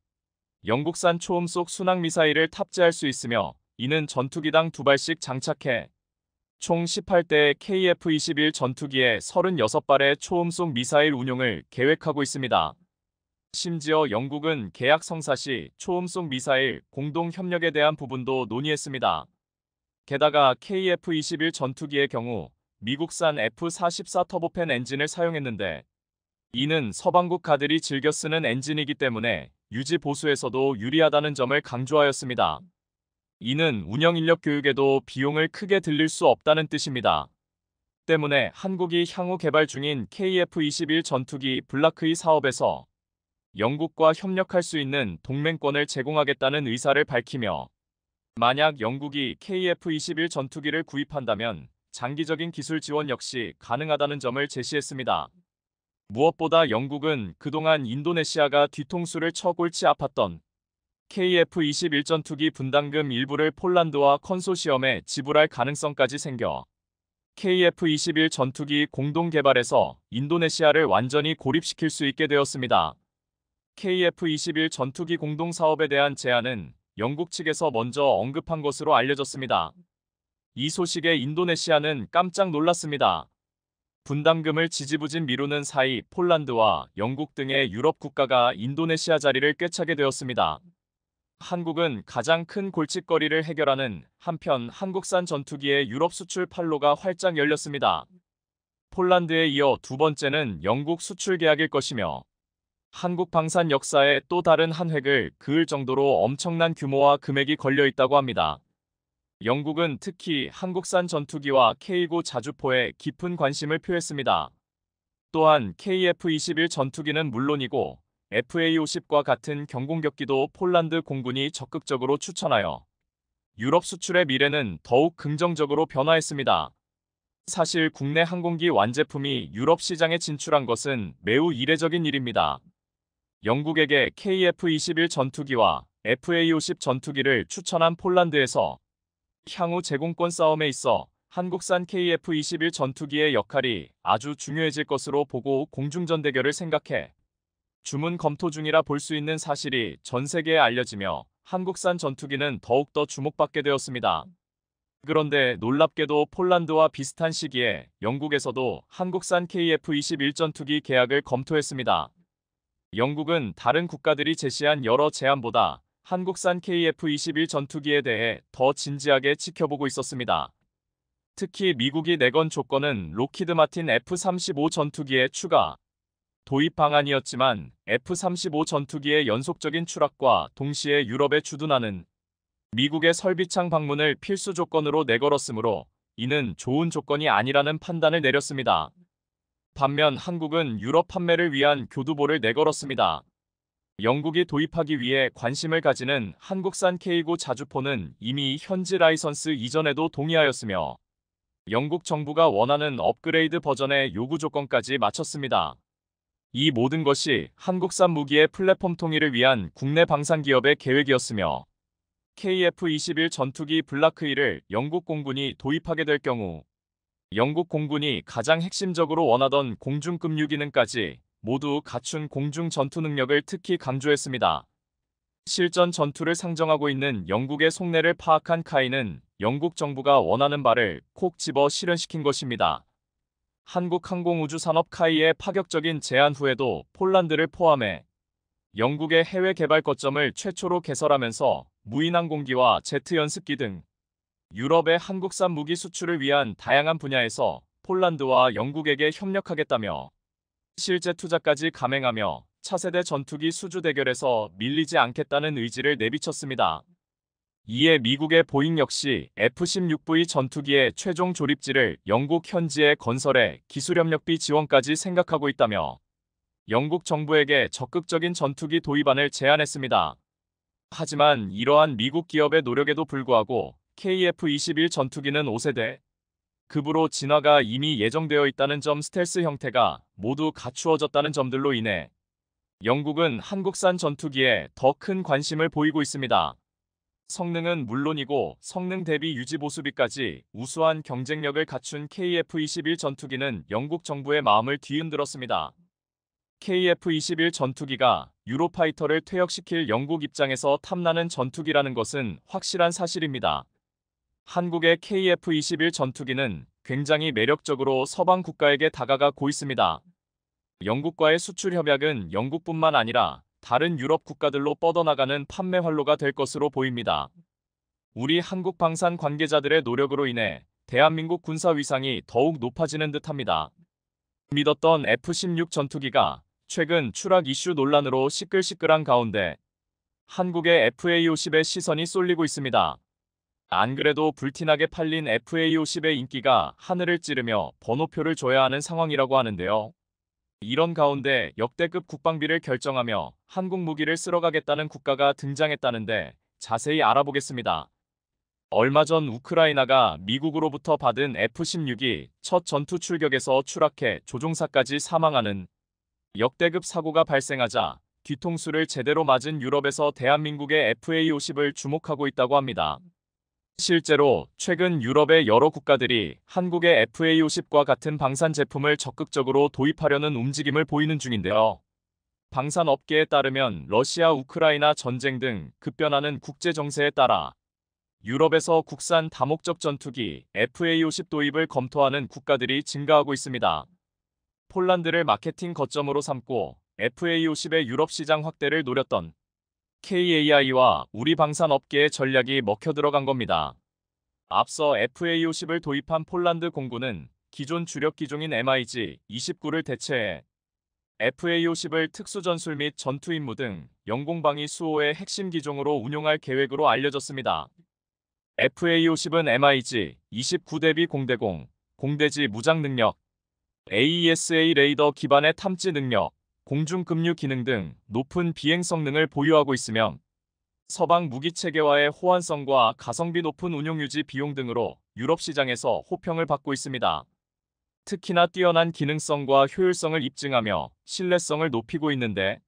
영국산 초음속 순항 미사일을 탑재할 수 있으며 이는 전투기당 2발씩 장착해 총 18대의 KF-21 전투기에 36발의 초음속 미사일 운용을 계획하고 있습니다. 심지어 영국은 계약 성사 시 초음속 미사일 공동 협력에 대한 부분도 논의했습니다. 게다가 KF-21 전투기의 경우 미국산 F-44 터보팬 엔진을 사용했는데 이는 서방국 가들이 즐겨 쓰는 엔진이기 때문에 유지 보수에서도 유리하다는 점을 강조하였습니다. 이는 운영 인력 교육에도 비용을 크게 들릴 수 없다는 뜻입니다. 때문에 한국이 향후 개발 중인 KF-21 전투기 블라크이 사업에서 영국과 협력할 수 있는 동맹권을 제공하겠다는 의사를 밝히며 만약 영국이 KF-21 전투기를 구입한다면 장기적인 기술 지원 역시 가능하다는 점을 제시했습니다. 무엇보다 영국은 그동안 인도네시아가 뒤통수를 쳐 골치 아팠던 KF-21 전투기 분담금 일부를 폴란드와 컨소시엄에 지불할 가능성까지 생겨 KF-21 전투기 공동 개발에서 인도네시아를 완전히 고립시킬 수 있게 되었습니다. KF-21 전투기 공동 사업에 대한 제안은 영국 측에서 먼저 언급한 것으로 알려졌습니다. 이 소식에 인도네시아는 깜짝 놀랐습니다. 분담금을 지지부진 미루는 사이 폴란드와 영국 등의 유럽 국가가 인도네시아 자리를 꿰차게 되었습니다. 한국은 가장 큰 골칫거리를 해결하는 한편 한국산 전투기의 유럽 수출 판로가 활짝 열렸습니다. 폴란드에 이어 두 번째는 영국 수출 계약일 것이며 한국 방산 역사에 또 다른 한 획을 그을 정도로 엄청난 규모와 금액이 걸려 있다고 합니다. 영국은 특히 한국산 전투기와 K9 자주포에 깊은 관심을 표했습니다. 또한 KF-21 전투기는 물론이고 FA-50과 같은 경공격기도 폴란드 공군이 적극적으로 추천하여 유럽 수출의 미래는 더욱 긍정적으로 변화했습니다. 사실 국내 항공기 완제품이 유럽 시장에 진출한 것은 매우 이례적인 일입니다. 영국에게 KF-21 전투기와 FA-50 전투기를 추천한 폴란드에서 향후 제공권 싸움에 있어 한국산 KF-21 전투기의 역할이 아주 중요해질 것으로 보고 공중전 대결을 생각해 주문 검토 중이라 볼 수 있는 사실이 전 세계에 알려지며 한국산 전투기는 더욱더 주목받게 되었습니다. 그런데 놀랍게도 폴란드와 비슷한 시기에 영국에서도 한국산 KF-21 전투기 계약을 검토했습니다. 영국은 다른 국가들이 제시한 여러 제안보다 한국산 KF-21 전투기에 대해 더 진지하게 지켜보고 있었습니다. 특히 미국이 내건 조건은 록히드 마틴 F-35 전투기의 추가 도입 방안이었지만 F-35 전투기의 연속적인 추락과 동시에 유럽에 주둔하는 미국의 설비창 방문을 필수 조건으로 내걸었으므로 이는 좋은 조건이 아니라는 판단을 내렸습니다. 반면 한국은 유럽 판매를 위한 교두보를 내걸었습니다. 영국이 도입하기 위해 관심을 가지는 한국산 K9 자주포는 이미 현지 라이선스 이전에도 동의하였으며 영국 정부가 원하는 업그레이드 버전의 요구 조건까지 맞췄습니다. 이 모든 것이 한국산 무기의 플랫폼 통일을 위한 국내 방산 기업의 계획이었으며 KF-21 전투기 블라크1을 영국 공군이 도입하게 될 경우 영국 공군이 가장 핵심적으로 원하던 공중급류 기능까지 모두 갖춘 공중 전투 능력을 특히 강조했습니다. 실전 전투를 상정하고 있는 영국의 속내를 파악한 카이는 영국 정부가 원하는 바를 콕 집어 실현시킨 것입니다. 한국항공우주산업 카이의 파격적인 제안 후에도 폴란드를 포함해 영국의 해외 개발 거점을 최초로 개설하면서 무인항공기와 제트 연습기 등 유럽의 한국산 무기 수출을 위한 다양한 분야에서 폴란드와 영국에게 협력하겠다며 실제 투자까지 감행하며 차세대 전투기 수주 대결에서 밀리지 않겠다는 의지를 내비쳤습니다. 이에 미국의 보잉 역시 F-16V 전투기의 최종 조립지를 영국 현지에 건설해 기술협력비 지원까지 생각하고 있다며 영국 정부에게 적극적인 전투기 도입안을 제안했습니다. 하지만 이러한 미국 기업의 노력에도 불구하고 KF-21 전투기는 5세대 급으로 진화가 이미 예정되어 있다는 점, 스텔스 형태가 모두 갖추어졌다는 점들로 인해 영국은 한국산 전투기에 더 큰 관심을 보이고 있습니다. 성능은 물론이고 성능 대비 유지 보수비까지 우수한 경쟁력을 갖춘 KF-21 전투기는 영국 정부의 마음을 뒤흔들었습니다. KF-21 전투기가 유로파이터를 퇴역시킬 영국 입장에서 탐나는 전투기라는 것은 확실한 사실입니다. 한국의 KF-21 전투기는 굉장히 매력적으로 서방 국가에게 다가가고 있습니다. 영국과의 수출 협약은 영국뿐만 아니라 다른 유럽 국가들로 뻗어나가는 판매 활로가 될 것으로 보입니다. 우리 한국 방산 관계자들의 노력으로 인해 대한민국 군사 위상이 더욱 높아지는 듯합니다. 믿었던 F-16 전투기가 최근 추락 이슈 논란으로 시끌시끌한 가운데 한국의 FA-50에 시선이 쏠리고 있습니다. 안 그래도 불티나게 팔린 FA-50의 인기가 하늘을 찌르며 번호표를 줘야 하는 상황이라고 하는데요. 이런 가운데 역대급 국방비를 결정하며 한국 무기를 쓸어가겠다는 국가가 등장했다는데 자세히 알아보겠습니다. 얼마 전 우크라이나가 미국으로부터 받은 F-16이 첫 전투 출격에서 추락해 조종사까지 사망하는 역대급 사고가 발생하자 뒤통수를 제대로 맞은 유럽에서 대한민국의 FA-50을 주목하고 있다고 합니다. 실제로 최근 유럽의 여러 국가들이 한국의 FA-50과 같은 방산 제품을 적극적으로 도입하려는 움직임을 보이는 중인데요. 방산업계에 따르면 러시아 우크라이나 전쟁 등 급변하는 국제 정세에 따라 유럽에서 국산 다목적 전투기 FA-50 도입을 검토하는 국가들이 증가하고 있습니다. 폴란드를 마케팅 거점으로 삼고 FA-50의 유럽 시장 확대를 노렸던 KAI와 우리 방산업계의 전략이 먹혀 들어간 겁니다. 앞서 FA-50을 도입한 폴란드 공군은 기존 주력 기종인 MiG-29를 대체해 FA-50을 특수전술 및 전투 임무 등 영공방위 수호의 핵심 기종으로 운용할 계획으로 알려졌습니다. FA-50은 MiG-29 대비 공대공, 공대지 무장 능력, AESA 레이더 기반의 탐지 능력, 공중급류 기능 등 높은 비행 성능을 보유하고 있으며 서방 무기 체계와의 호환성과 가성비 높은 운용 유지 비용 등으로 유럽 시장에서 호평을 받고 있습니다. 특히나 뛰어난 기능성과 효율성을 입증하며 신뢰성을 높이고 있는데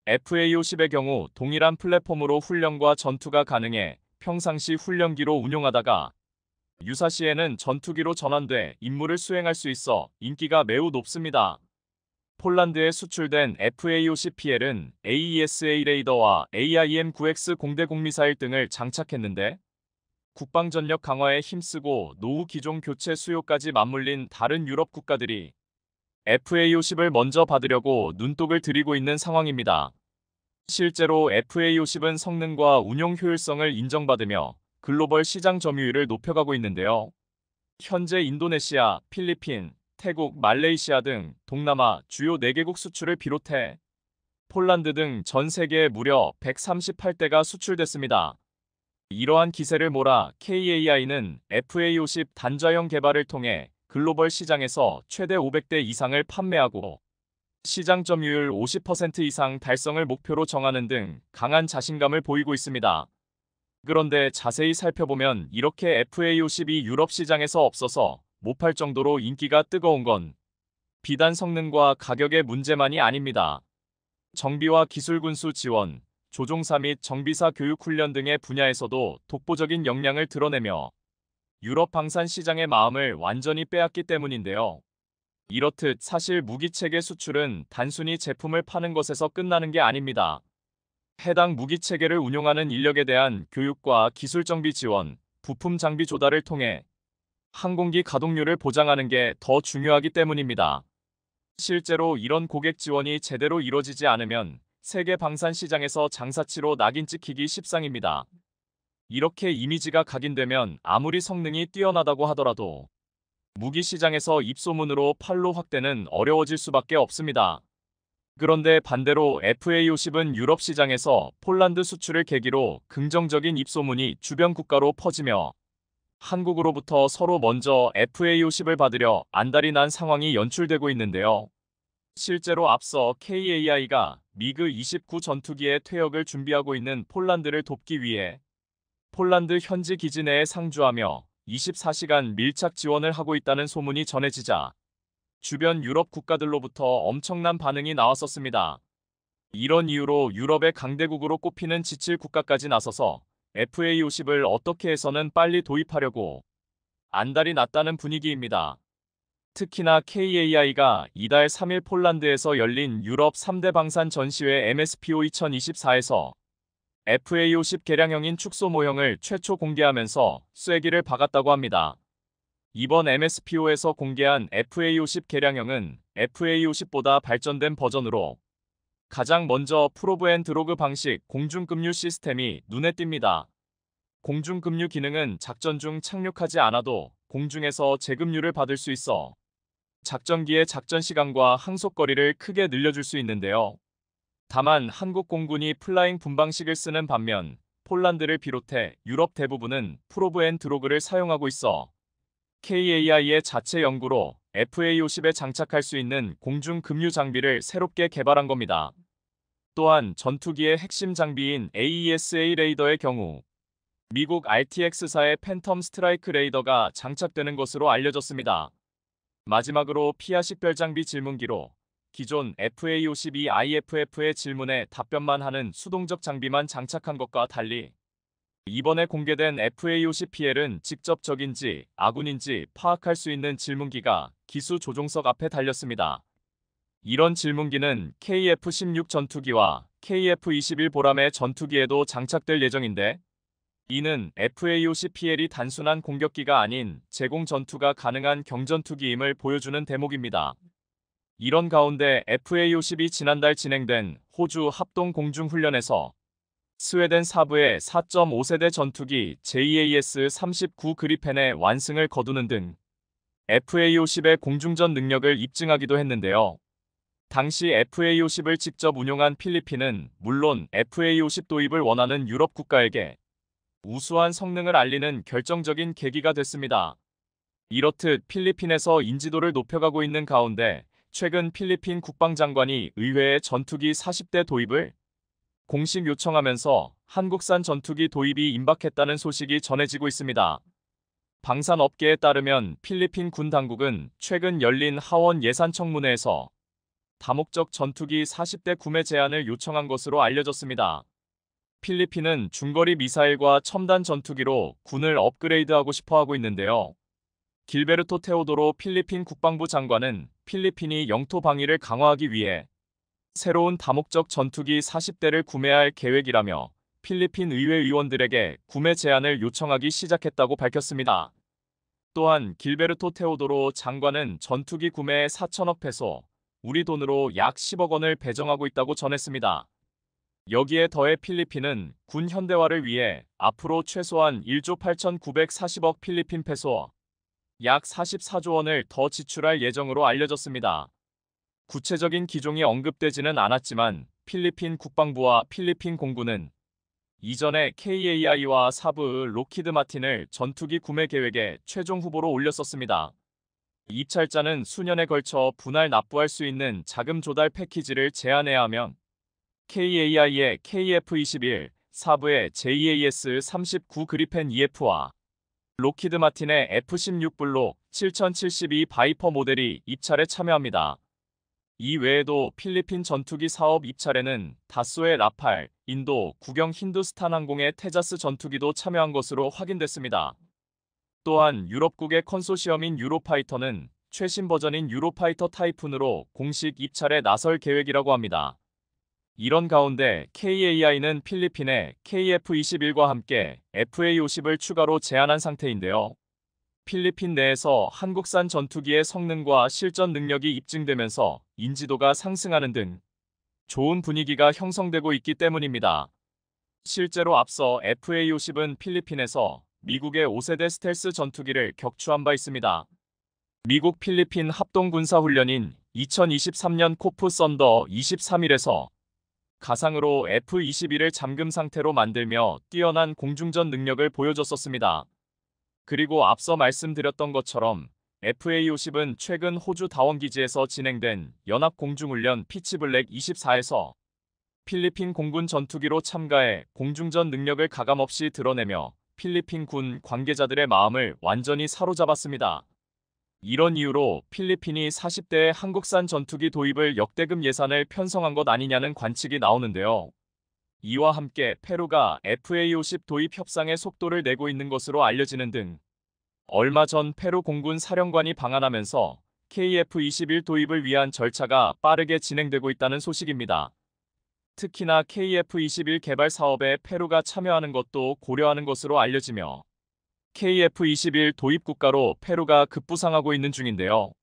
FA-50의 경우 동일한 플랫폼으로 훈련과 전투가 가능해 평상시 훈련기로 운용하다가 유사시에는 전투기로 전환돼 임무를 수행할 수 있어 인기가 매우 높습니다. 폴란드에 수출된 FA-50PL은 AESA 레이더와 AIM-9X 공대공 미사일 등을 장착했는데 국방전력 강화에 힘쓰고 노후 기종 교체 수요까지 맞물린 다른 유럽 국가들이 FA-50을 먼저 받으려고 눈독을 들이고 있는 상황입니다. 실제로 FA-50은 성능과 운용 효율성을 인정받으며 글로벌 시장 점유율을 높여가고 있는데요. 현재 인도네시아, 필리핀, 태국, 말레이시아 등 동남아 주요 4개국 수출을 비롯해 폴란드 등 전 세계에 무려 138대가 수출됐습니다. 이러한 기세를 몰아 KAI는 FA-50 단좌형 개발을 통해 글로벌 시장에서 최대 500대 이상을 판매하고 시장 점유율 50% 이상 달성을 목표로 정하는 등 강한 자신감을 보이고 있습니다. 그런데 자세히 살펴보면 이렇게 FA-50이 유럽 시장에서 없어서 못 팔 정도로 인기가 뜨거운 건 비단 성능과 가격의 문제만이 아닙니다. 정비와 기술 군수 지원, 조종사 및 정비사 교육 훈련 등의 분야에서도 독보적인 역량을 드러내며 유럽 방산 시장의 마음을 완전히 빼앗기 때문인데요. 이렇듯 사실 무기체계 수출은 단순히 제품을 파는 것에서 끝나는 게 아닙니다. 해당 무기체계를 운용하는 인력에 대한 교육과 기술 정비 지원, 부품 장비 조달을 통해 항공기 가동률을 보장하는 게 더 중요하기 때문입니다. 실제로 이런 고객 지원이 제대로 이루어지지 않으면 세계 방산 시장에서 장사치로 낙인 찍히기 십상입니다. 이렇게 이미지가 각인되면 아무리 성능이 뛰어나다고 하더라도 무기 시장에서 입소문으로 판로 확대는 어려워질 수밖에 없습니다. 그런데 반대로 FA-50은 유럽 시장에서 폴란드 수출을 계기로 긍정적인 입소문이 주변 국가로 퍼지며 한국으로부터 서로 먼저 FA-50을 받으려 안달이 난 상황이 연출되고 있는데요. 실제로 앞서 KAI가 미그-29 전투기의 퇴역을 준비하고 있는 폴란드를 돕기 위해 폴란드 현지 기지 내에 상주하며 24시간 밀착 지원을 하고 있다는 소문이 전해지자 주변 유럽 국가들로부터 엄청난 반응이 나왔었습니다. 이런 이유로 유럽의 강대국으로 꼽히는 지칠 국가까지 나서서 FA-50을 어떻게 해서는 빨리 도입하려고 안달이 났다는 분위기입니다. 특히나 KAI가 이달 3일 폴란드에서 열린 유럽 3대 방산 전시회 MSPO 2024에서 FA-50 개량형인 축소 모형을 최초 공개하면서 쐐기를 박았다고 합니다. 이번 MSPO에서 공개한 FA-50 개량형은 FA-50보다 발전된 버전으로 가장 먼저 프로브 앤 드로그 방식 공중급류 시스템이 눈에 띕니다. 공중급류 기능은 작전 중 착륙하지 않아도 공중에서 재급류를 받을 수 있어 작전기의 작전 시간과 항속거리를 크게 늘려줄 수 있는데요. 다만 한국 공군이 플라잉 분방식을 쓰는 반면 폴란드를 비롯해 유럽 대부분은 프로브 앤 드로그를 사용하고 있어 KAI의 자체 연구로 FA-50에 장착할 수 있는 공중 급류 장비를 새롭게 개발한 겁니다. 또한 전투기의 핵심 장비인 AESA 레이더의 경우 미국 RTX사의 팬텀 스트라이크 레이더가 장착되는 것으로 알려졌습니다. 마지막으로 피아 식별장비 질문기로 기존 FA-52 IFF의 질문에 답변만 하는 수동적 장비만 장착한 것과 달리 이번에 공개된 FA-50PL은 직접 적인지 아군인지 파악할 수 있는 질문기가 기수 조종석 앞에 달렸습니다. 이런 질문기는 KF-16 전투기와 KF-21 보람의 전투기에도 장착될 예정인데 이는 FA-50PL이 단순한 공격기가 아닌 제공 전투가 가능한 경전투기임을 보여주는 대목입니다. 이런 가운데 FA-50이 지난달 진행된 호주 합동공중훈련에서 스웨덴 사부의 4.5세대 전투기 JAS-39 그리펜의 완승을 거두는 등 FA-50의 공중전 능력을 입증하기도 했는데요. 당시 FA-50을 직접 운용한 필리핀은 물론 FA-50 도입을 원하는 유럽 국가에게 우수한 성능을 알리는 결정적인 계기가 됐습니다. 이렇듯 필리핀에서 인지도를 높여가고 있는 가운데 최근 필리핀 국방장관이 의회에 전투기 40대 도입을 공식 요청하면서 한국산 전투기 도입이 임박했다는 소식이 전해지고 있습니다. 방산업계에 따르면 필리핀 군 당국은 최근 열린 하원 예산청문회에서 다목적 전투기 40대 구매 제한을 요청한 것으로 알려졌습니다. 필리핀은 중거리 미사일과 첨단 전투기로 군을 업그레이드하고 싶어 하고 있는데요. 길베르토 테오도로 필리핀 국방부 장관은 필리핀이 영토 방위를 강화하기 위해 새로운 다목적 전투기 40대를 구매할 계획이라며 필리핀 의회 의원들에게 구매 제안을 요청하기 시작했다고 밝혔습니다. 또한 길베르토 테오도로 장관은 전투기 구매에 4천억 페소, 우리 돈으로 약 10억 원을 배정하고 있다고 전했습니다. 여기에 더해 필리핀은 군 현대화를 위해 앞으로 최소한 1조 8,940억 필리핀 페소, 약 44조 원을 더 지출할 예정으로 알려졌습니다. 구체적인 기종이 언급되지는 않았지만 필리핀 국방부와 필리핀 공군은 이전에 KAI와 사브 록히드 마틴을 전투기 구매 계획에 최종 후보로 올렸었습니다. 입찰자는 수년에 걸쳐 분할 납부할 수 있는 자금 조달 패키지를 제안해야 하면 KAI의 KF-21, 사브의 JAS-39 그리펜 EF와 록히드 마틴의 F-16 블록 7072 바이퍼 모델이 입찰에 참여합니다. 이 외에도 필리핀 전투기 사업 입찰에는 다쏘의 라팔, 인도 국영 힌두스탄 항공의 테자스 전투기도 참여한 것으로 확인됐습니다. 또한 유럽국의 컨소시엄인 유로파이터는 최신 버전인 유로파이터 타이푼으로 공식 입찰에 나설 계획이라고 합니다. 이런 가운데 KAI는 필리핀에 KF-21과 함께 FA-50을 추가로 제안한 상태인데요. 필리핀 내에서 한국산 전투기의 성능과 실전 능력이 입증되면서 인지도가 상승하는 등 좋은 분위기가 형성되고 있기 때문입니다. 실제로 앞서 FA-50은 필리핀에서 미국의 5세대 스텔스 전투기를 격추한 바 있습니다. 미국 필리핀 합동군사훈련인 2023년 코프 썬더 23일에서 가상으로 F-21을 잠금 상태로 만들며 뛰어난 공중전 능력을 보여줬었습니다. 그리고 앞서 말씀드렸던 것처럼 FA-50은 최근 호주 다원기지에서 진행된 연합공중훈련 피치블랙 24에서 필리핀 공군 전투기로 참가해 공중전 능력을 가감없이 드러내며 필리핀 군 관계자들의 마음을 완전히 사로잡았습니다. 이런 이유로 필리핀이 40대의 한국산 전투기 도입을 역대급 예산을 편성한 것 아니냐는 관측이 나오는데요. 이와 함께 페루가 FA-50 도입 협상의 속도를 내고 있는 것으로 알려지는 등 얼마 전 페루 공군 사령관이 방한하면서 KF-21 도입을 위한 절차가 빠르게 진행되고 있다는 소식입니다. 특히나 KF-21 개발 사업에 페루가 참여하는 것도 고려하는 것으로 알려지며 KF-21 도입 국가로 페루가 급부상하고 있는 중인데요.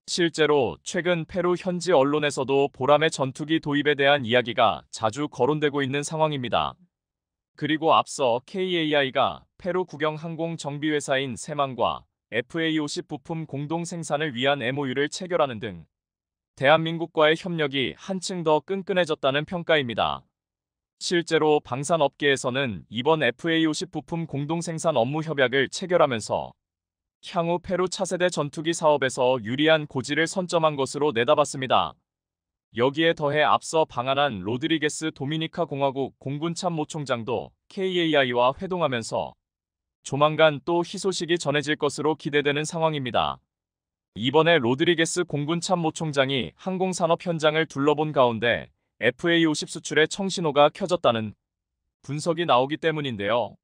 실제로 최근 페루 현지 언론에서도 보람의 전투기 도입에 대한 이야기가 자주 거론되고 있는 상황입니다. 그리고 앞서 KAI가 페루 국영 항공 정비회사인 세망과 FA-50 부품 공동 생산을 위한 MOU를 체결하는 등 대한민국과의 협력이 한층 더 끈끈해졌다는 평가입니다. 실제로 방산업계에서는 이번 FA-50 부품 공동 생산 업무 협약을 체결하면서 향후 페루 차세대 전투기 사업에서 유리한 고지를 선점한 것으로 내다봤습니다. 여기에 더해 앞서 방한한 로드리게스 도미니카 공화국 공군 참모총장도 KAI와 회동하면서 조만간 또 희소식이 전해질 것으로 기대되는 상황입니다. 이번에 로드리게스 공군 참모총장이 항공산업 현장을 둘러본 가운데 FA-50 수출의 청신호가 켜졌다는 분석이 나오기 때문인데요.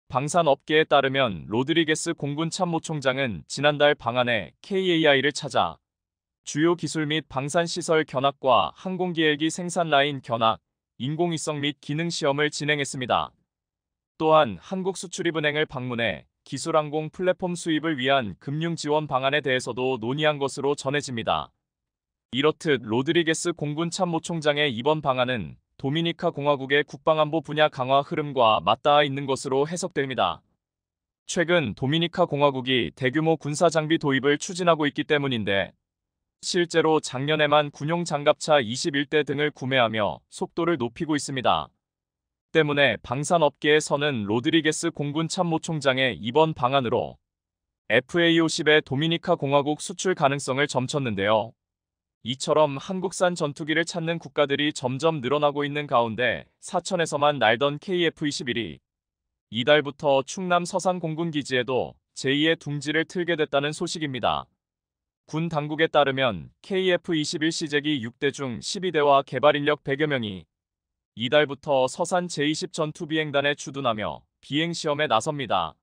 방산업계에 따르면 로드리게스 공군 참모총장은 지난달 방한해 KAI를 찾아 주요 기술 및 방산시설 견학과 항공기획기 생산 라인 견학, 인공위성 및 기능 시험을 진행했습니다. 또한 한국수출입은행을 방문해 기술항공 플랫폼 수입을 위한 금융 지원 방안에 대해서도 논의한 것으로 전해집니다. 이렇듯 로드리게스 공군 참모총장의 이번 방안은 도미니카 공화국의 국방안보 분야 강화 흐름과 맞닿아 있는 것으로 해석됩니다. 최근 도미니카 공화국이 대규모 군사 장비 도입을 추진하고 있기 때문인데 실제로 작년에만 군용 장갑차 21대 등을 구매하며 속도를 높이고 있습니다. 때문에 방산업계에서는 로드리게스 공군 참모총장의 이번 방안으로 FA-50의 도미니카 공화국 수출 가능성을 점쳤는데요. 이처럼 한국산 전투기를 찾는 국가들이 점점 늘어나고 있는 가운데 사천에서만 날던 KF-21이 이달부터 충남 서산 공군기지에도 제2의 둥지를 틀게 됐다는 소식입니다. 군 당국에 따르면 KF-21 시제기 6대 중 12대와 개발 인력 100여 명이 이달부터 서산 제20 전투비행단에 주둔하며 비행시험에 나섭니다.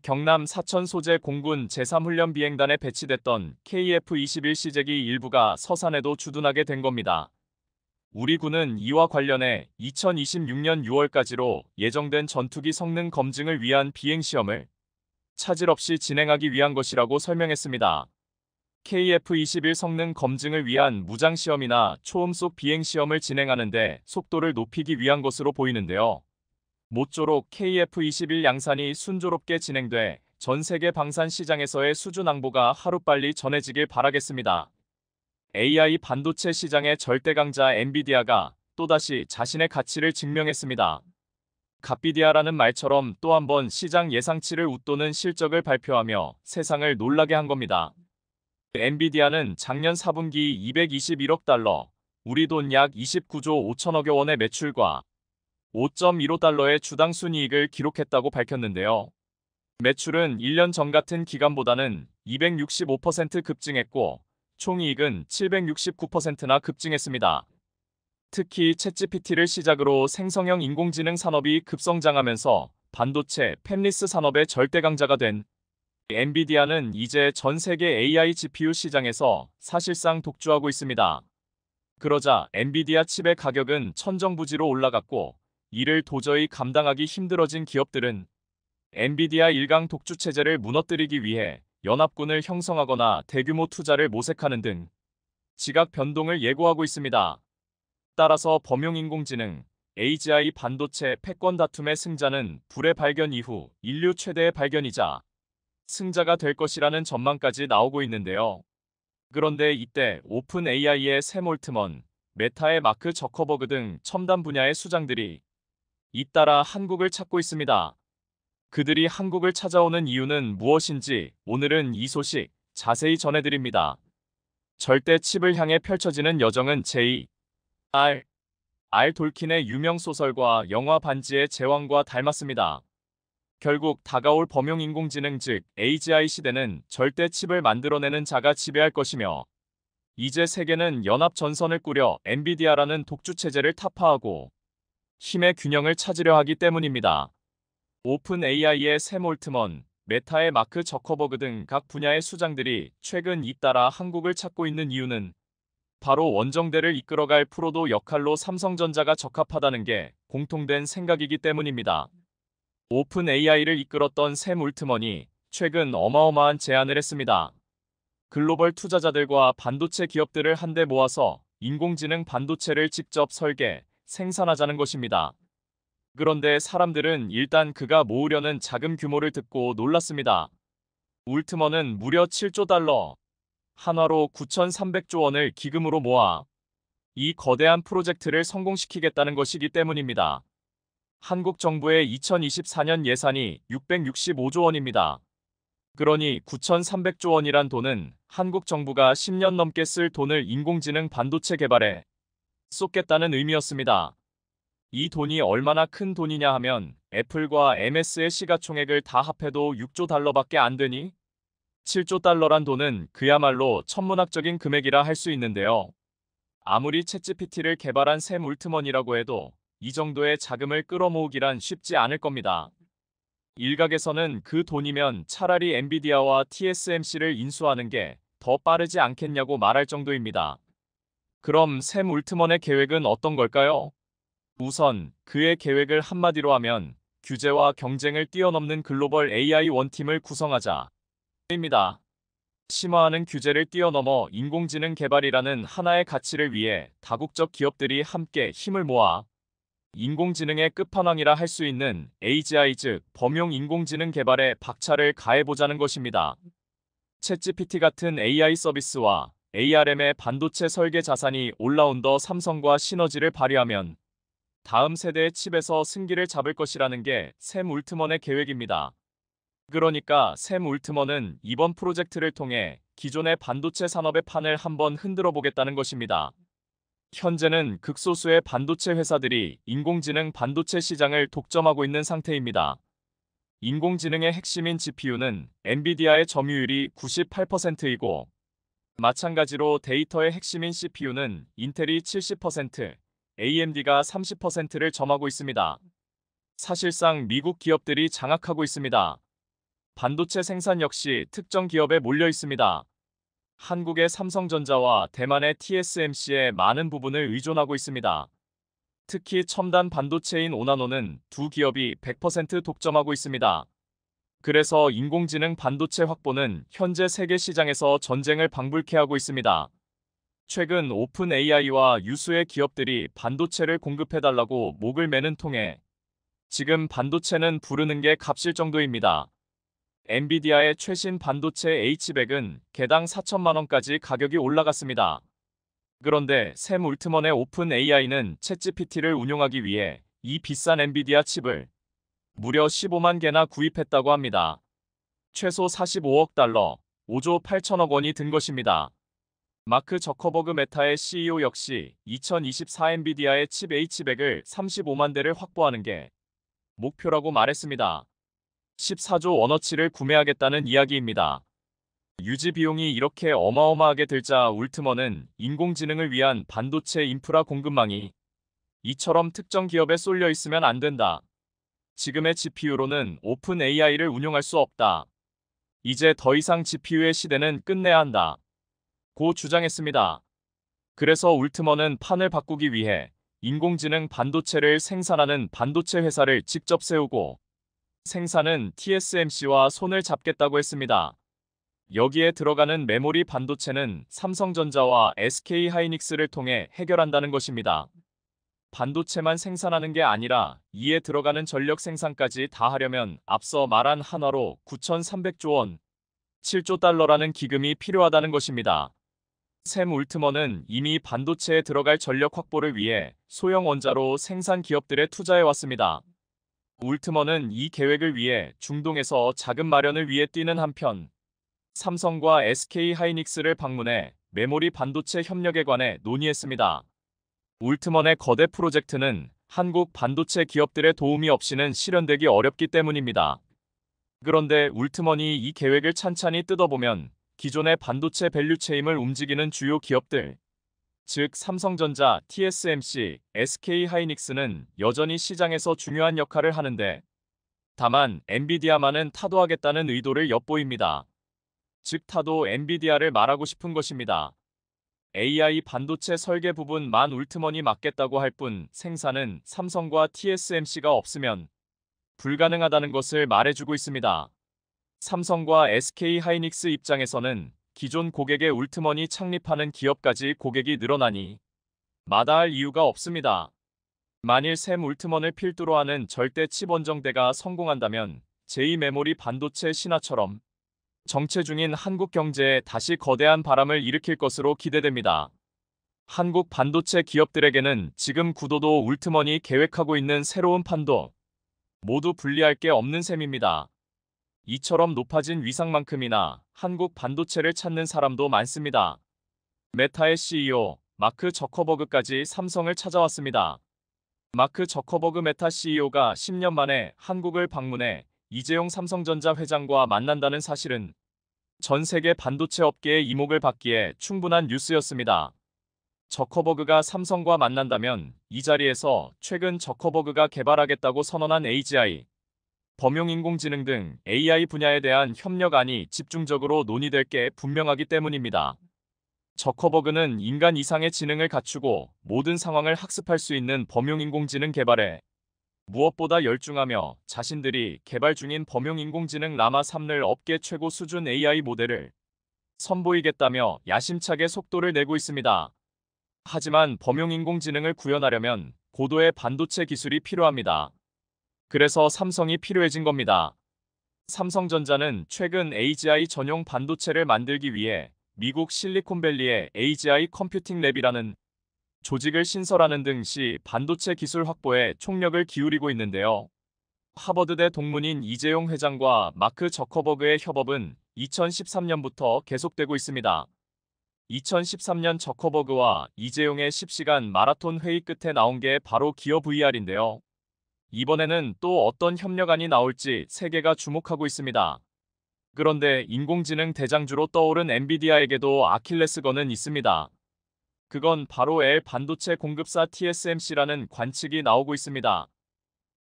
경남 사천 소재 공군 제3훈련 비행단에 배치됐던 KF-21C제기 일부가 서산에도 주둔하게 된 겁니다. 우리 군은 이와 관련해 2026년 6월까지로 예정된 전투기 성능 검증을 위한 비행시험을 차질 없이 진행하기 위한 것이라고 설명했습니다. KF-21 성능 검증을 위한 무장시험이나 초음속 비행시험을 진행하는데 속도를 높이기 위한 것으로 보이는데요. 모쪼록 KF-21 양산이 순조롭게 진행돼 전 세계 방산 시장에서의 수주 낭보가 하루빨리 전해지길 바라겠습니다. AI 반도체 시장의 절대 강자 엔비디아가 또다시 자신의 가치를 증명했습니다. 갓비디아라는 말처럼 또 한 번 시장 예상치를 웃도는 실적을 발표하며 세상을 놀라게 한 겁니다. 엔비디아는 작년 4분기 221억 달러, 우리 돈 약 29조 5천억여 원의 매출과 5.15달러의 주당 순이익을 기록했다고 밝혔는데요. 매출은 1년 전 같은 기간보다는 265% 급증했고 총이익은 769%나 급증했습니다. 특히 챗GPT를 시작으로 생성형 인공지능 산업이 급성장하면서 반도체, 팹리스 산업의 절대 강자가 된 엔비디아는 이제 전 세계 AI GPU 시장에서 사실상 독주하고 있습니다. 그러자 엔비디아 칩의 가격은 천정부지로 올라갔고 이를 도저히 감당하기 힘들어진 기업들은 엔비디아 일강 독주 체제를 무너뜨리기 위해 연합군을 형성하거나 대규모 투자를 모색하는 등 지각 변동을 예고하고 있습니다. 따라서 범용인공지능, AGI 반도체 패권 다툼의 승자는 불의 발견 이후 인류 최대의 발견이자 승자가 될 것이라는 전망까지 나오고 있는데요. 그런데 이때 오픈 AI의 샘 올트먼, 메타의 마크 저커버그 등 첨단 분야의 수장들이 잇따라 한국을 찾고 있습니다. 그들이 한국을 찾아오는 이유는 무엇인지 오늘은 이 소식 자세히 전해드립니다. 절대 칩을 향해 펼쳐지는 여정은 J.R.R. 돌킨의 유명 소설과 영화 반지의 제왕과 닮았습니다. 결국 다가올 범용인공지능 즉 AGI 시대는 절대 칩을 만들어내는 자가 지배할 것이며 이제 세계는 연합 전선을 꾸려 엔비디아라는 독주 체제를 타파하고 힘의 균형을 찾으려 하기 때문입니다. 오픈 AI의 샘 올트먼, 메타의 마크 저커버그 등 각 분야의 수장들이 최근 잇따라 한국을 찾고 있는 이유는 바로 원정대를 이끌어갈 프로도 역할로 삼성전자가 적합하다는 게 공통된 생각이기 때문입니다. 오픈 AI를 이끌었던 샘 올트먼이 최근 어마어마한 제안을 했습니다. 글로벌 투자자들과 반도체 기업들을 한데 모아서 인공지능 반도체를 직접 설계, 생산하자는 것입니다. 그런데 사람들은 일단 그가 모으려는 자금 규모를 듣고 놀랐습니다. 올트먼은 무려 7조 달러, 한화로 9,300조 원을 기금으로 모아 이 거대한 프로젝트를 성공시키겠다는 것이기 때문입니다. 한국 정부의 2024년 예산이 665조 원입니다. 그러니 9,300조 원이란 돈은 한국 정부가 10년 넘게 쓸 돈을 인공지능 반도체 개발에 쏟겠다는 의미였습니다. 이 돈이 얼마나 큰 돈이냐 하면 애플과 MS의 시가총액을 다 합해도 6조 달러밖에 안 되니 7조 달러란 돈은 그야말로 천문학적인 금액이라 할 수 있는데요. 아무리 챗GPT를 개발한 샘 올트먼이라고 해도 이 정도의 자금을 끌어모으기란 쉽지 않을 겁니다. 일각에서는 그 돈이면 차라리 엔비디아와 TSMC를 인수하는 게 더 빠르지 않겠냐고 말할 정도입니다. 그럼 샘 올트먼의 계획은 어떤 걸까요? 우선 그의 계획을 한마디로 하면 규제와 경쟁을 뛰어넘는 글로벌 AI 원팀을 구성하자입니다. 심화하는 규제를 뛰어넘어 인공지능 개발이라는 하나의 가치를 위해 다국적 기업들이 함께 힘을 모아 인공지능의 끝판왕이라 할 수 있는 AGI 즉 범용 인공지능 개발에 박차를 가해보자는 것입니다. 챗GPT 같은 AI 서비스와 ARM의 반도체 설계 자산이 올라운더 삼성과 시너지를 발휘하면 다음 세대의 칩에서 승기를 잡을 것이라는 게 샘 올트먼의 계획입니다. 그러니까 샘 올트먼은 이번 프로젝트를 통해 기존의 반도체 산업의 판을 한번 흔들어 보겠다는 것입니다. 현재는 극소수의 반도체 회사들이 인공지능 반도체 시장을 독점하고 있는 상태입니다. 인공지능의 핵심인 GPU는 엔비디아의 점유율이 98%이고 마찬가지로 데이터의 핵심인 CPU는 인텔이 70%, AMD가 30%를 점하고 있습니다. 사실상 미국 기업들이 장악하고 있습니다. 반도체 생산 역시 특정 기업에 몰려 있습니다. 한국의 삼성전자와 대만의 TSMC의 많은 부분을 의존하고 있습니다. 특히 첨단 반도체인 오나노는 두 기업이 100% 독점하고 있습니다. 그래서 인공지능 반도체 확보는 현재 세계 시장에서 전쟁을 방불케 하고 있습니다. 최근 오픈 AI와 유수의 기업들이 반도체를 공급해달라고 목을 매는 통에 지금 반도체는 부르는 게 값일 정도입니다. 엔비디아의 최신 반도체 H100은 개당 4천만 원까지 가격이 올라갔습니다. 그런데 샘 울트먼의 오픈 AI는 챗GPT를 운용하기 위해 이 비싼 엔비디아 칩을 무려 15만 개나 구입했다고 합니다. 최소 45억 달러, 5조 8천억 원이 든 것입니다. 마크 저커버그 메타의 CEO 역시 2024 엔비디아의 칩 H100을 35만 대를 확보하는 게 목표라고 말했습니다. 14조 원어치를 구매하겠다는 이야기입니다. 유지 비용이 이렇게 어마어마하게 들자 울트먼은 인공지능을 위한 반도체 인프라 공급망이 이처럼 특정 기업에 쏠려 있으면 안 된다. 지금의 GPU로는 오픈 AI를 운용할 수 없다. 이제 더 이상 GPU의 시대는 끝내야 한다. 고 주장했습니다. 그래서 울트먼은 판을 바꾸기 위해 인공지능 반도체를 생산하는 반도체 회사를 직접 세우고 생산은 TSMC와 손을 잡겠다고 했습니다. 여기에 들어가는 메모리 반도체는 삼성전자와 SK하이닉스를 통해 해결한다는 것입니다. 반도체만 생산하는 게 아니라 이에 들어가는 전력 생산까지 다 하려면 앞서 말한 한화로 9,300조 원, 7조 달러라는 기금이 필요하다는 것입니다. 샘 울트먼은 이미 반도체에 들어갈 전력 확보를 위해 소형 원자로 생산 기업들에 투자해왔습니다. 울트먼은 이 계획을 위해 중동에서 자금 마련을 위해 뛰는 한편 삼성과 SK하이닉스를 방문해 메모리 반도체 협력에 관해 논의했습니다. 울트먼의 거대 프로젝트는 한국 반도체 기업들의 도움이 없이는 실현되기 어렵기 때문입니다. 그런데 울트먼이 이 계획을 찬찬히 뜯어보면 기존의 반도체 밸류체인을 움직이는 주요 기업들, 즉 삼성전자, TSMC, SK하이닉스는 여전히 시장에서 중요한 역할을 하는데 다만 엔비디아만은 타도하겠다는 의도를 엿보입니다. 즉 타도 엔비디아를 말하고 싶은 것입니다. AI 반도체 설계 부분만 울트먼이 맡겠다고 할 뿐 생산은 삼성과 TSMC가 없으면 불가능하다는 것을 말해주고 있습니다. 삼성과 SK하이닉스 입장에서는 기존 고객의 울트먼이 창립하는 기업까지 고객이 늘어나니 마다할 이유가 없습니다. 만일 샘 울트먼을 필두로 하는 절대 칩 원정대가 성공한다면 제2메모리 반도체 신화처럼 정체 중인 한국 경제에 다시 거대한 바람을 일으킬 것으로 기대됩니다. 한국 반도체 기업들에게는 지금 구도도 울트먼이 계획하고 있는 새로운 판도 모두 분리할 게 없는 셈입니다. 이처럼 높아진 위상만큼이나 한국 반도체를 찾는 사람도 많습니다. 메타의 CEO 마크 저커버그까지 삼성을 찾아왔습니다. 마크 저커버그 메타 CEO가 10년 만에 한국을 방문해 이재용 삼성전자 회장과 만난다는 사실은 전 세계 반도체 업계의 이목을 받기에 충분한 뉴스였습니다. 저커버그가 삼성과 만난다면 이 자리에서 최근 저커버그가 개발하겠다고 선언한 AGI, 범용인공지능 등 AI 분야에 대한 협력안이 집중적으로 논의될 게 분명하기 때문입니다. 저커버그는 인간 이상의 지능을 갖추고 모든 상황을 학습할 수 있는 범용인공지능 개발에 무엇보다 열중하며 자신들이 개발 중인 범용인공지능 라마 3를 업계 최고 수준 AI 모델을 선보이겠다며 야심차게 속도를 내고 있습니다. 하지만 범용인공지능을 구현하려면 고도의 반도체 기술이 필요합니다. 그래서 삼성이 필요해진 겁니다. 삼성전자는 최근 AGI 전용 반도체를 만들기 위해 미국 실리콘밸리의 AGI 컴퓨팅 랩이라는 조직을 신설하는 등 시 반도체 기술 확보에 총력을 기울이고 있는데요. 하버드대 동문인 이재용 회장과 마크 저커버그의 협업은 2013년부터 계속되고 있습니다. 2013년 저커버그와 이재용의 10시간 마라톤 회의 끝에 나온 게 바로 기어 VR인데요. 이번에는 또 어떤 협력안이 나올지 세계가 주목하고 있습니다. 그런데 인공지능 대장주로 떠오른 엔비디아에게도 아킬레스건은 있습니다. 그건 바로 L 반도체 공급사 TSMC라는 관측이 나오고 있습니다.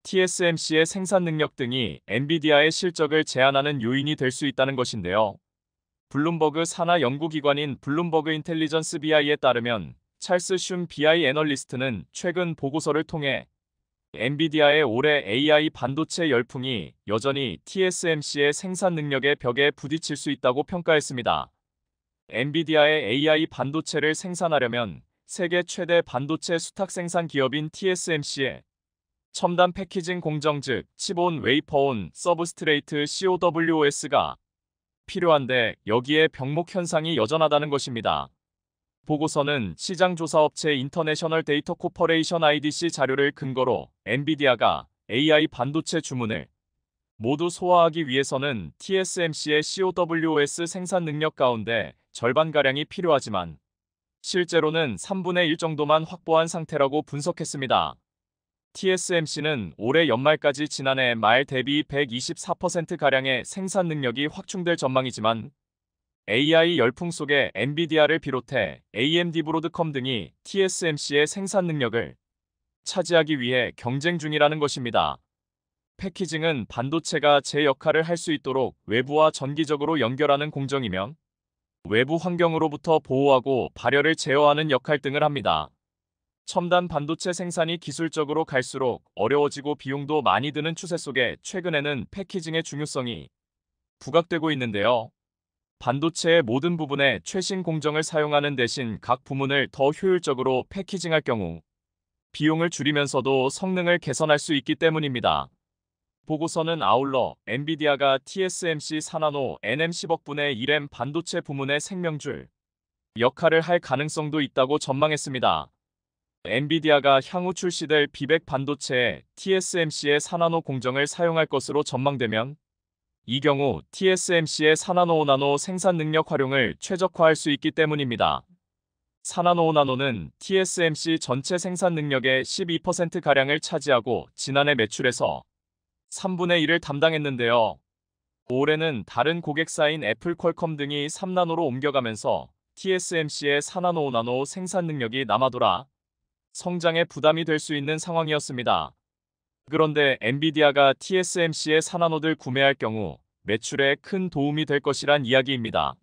TSMC의 생산 능력 등이 엔비디아의 실적을 제한하는 요인이 될 수 있다는 것인데요. 블룸버그 산하 연구기관인 블룸버그 인텔리전스 BI에 따르면 찰스 슌 BI 애널리스트는 최근 보고서를 통해 엔비디아의 올해 AI 반도체 열풍이 여전히 TSMC의 생산 능력의 벽에 부딪힐 수 있다고 평가했습니다. 엔비디아의 AI 반도체를 생산하려면 세계 최대 반도체 수탁 생산 기업인 TSMC의 첨단 패키징 공정 즉 칩온, 웨이퍼온, 서브스트레이트 COWOS가 필요한데 여기에 병목 현상이 여전하다는 것입니다. 보고서는 시장조사업체 인터내셔널 데이터 코퍼레이션 IDC 자료를 근거로 엔비디아가 AI 반도체 주문을 모두 소화하기 위해서는 TSMC의 COWOS 생산 능력 가운데 절반가량이 필요하지만 실제로는 3분의 1 정도만 확보한 상태라고 분석했습니다. TSMC는 올해 연말까지 지난해 말 대비 124%가량의 생산 능력이 확충될 전망이지만 AI 열풍 속에 엔비디아를 비롯해 AMD 브로드컴 등이 TSMC의 생산 능력을 차지하기 위해 경쟁 중이라는 것입니다. 패키징은 반도체가 제 역할을 할 수 있도록 외부와 전기적으로 연결하는 공정이며 외부 환경으로부터 보호하고 발열을 제어하는 역할 등을 합니다. 첨단 반도체 생산이 기술적으로 갈수록 어려워지고 비용도 많이 드는 추세 속에 최근에는 패키징의 중요성이 부각되고 있는데요. 반도체의 모든 부분에 최신 공정을 사용하는 대신 각 부문을 더 효율적으로 패키징할 경우 비용을 줄이면서도 성능을 개선할 수 있기 때문입니다. 보고서는 아울러 엔비디아가 TSMC 4나노 NM 10억분의 1M 반도체 부문의 생명줄 역할을 할 가능성도 있다고 전망했습니다. 엔비디아가 향후 출시될 B100 반도체에 TSMC의 4나노 공정을 사용할 것으로 전망되면 이 경우 TSMC의 4나노 5나노 생산 능력 활용을 최적화할 수 있기 때문입니다. 4나노 5나노는 TSMC 전체 생산 능력의 12%가량을 차지하고 지난해 매출에서 3분의 1을 담당했는데요. 올해는 다른 고객사인 애플 퀄컴 등이 3나노로 옮겨가면서 TSMC의 4나노 5나노 생산 능력이 남아돌아 성장에 부담이 될 수 있는 상황이었습니다. 그런데 엔비디아가 TSMC의 4나노를 구매할 경우 매출에 큰 도움이 될 것이란 이야기입니다.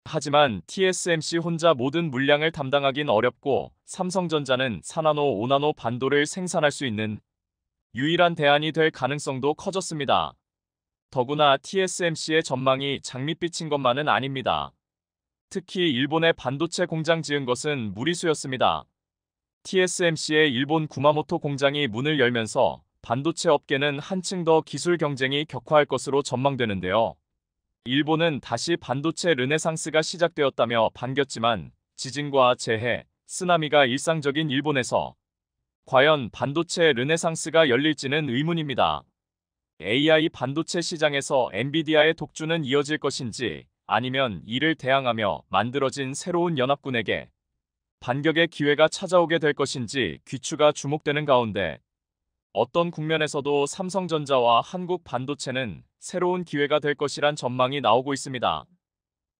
하지만 TSMC 혼자 모든 물량을 담당하긴 어렵고 삼성전자는 4나노, 5나노 반도를 생산할 수 있는 유일한 대안이 될 가능성도 커졌습니다. 더구나 TSMC의 전망이 장밋빛인 것만은 아닙니다. 특히 일본의 반도체 공장 지은 것은 무리수였습니다. TSMC의 일본 구마모토 공장이 문을 열면서 반도체 업계는 한층 더 기술 경쟁이 격화할 것으로 전망되는데요. 일본은 다시 반도체 르네상스가 시작되었다며 반겼지만 지진과 재해, 쓰나미가 일상적인 일본에서 과연 반도체 르네상스가 열릴지는 의문입니다. AI 반도체 시장에서 엔비디아의 독주는 이어질 것인지 아니면 이를 대항하며 만들어진 새로운 연합군에게 반격의 기회가 찾아오게 될 것인지 귀추가 주목되는 가운데 어떤 국면에서도 삼성전자와 한국 반도체는 새로운 기회가 될 것이란 전망이 나오고 있습니다.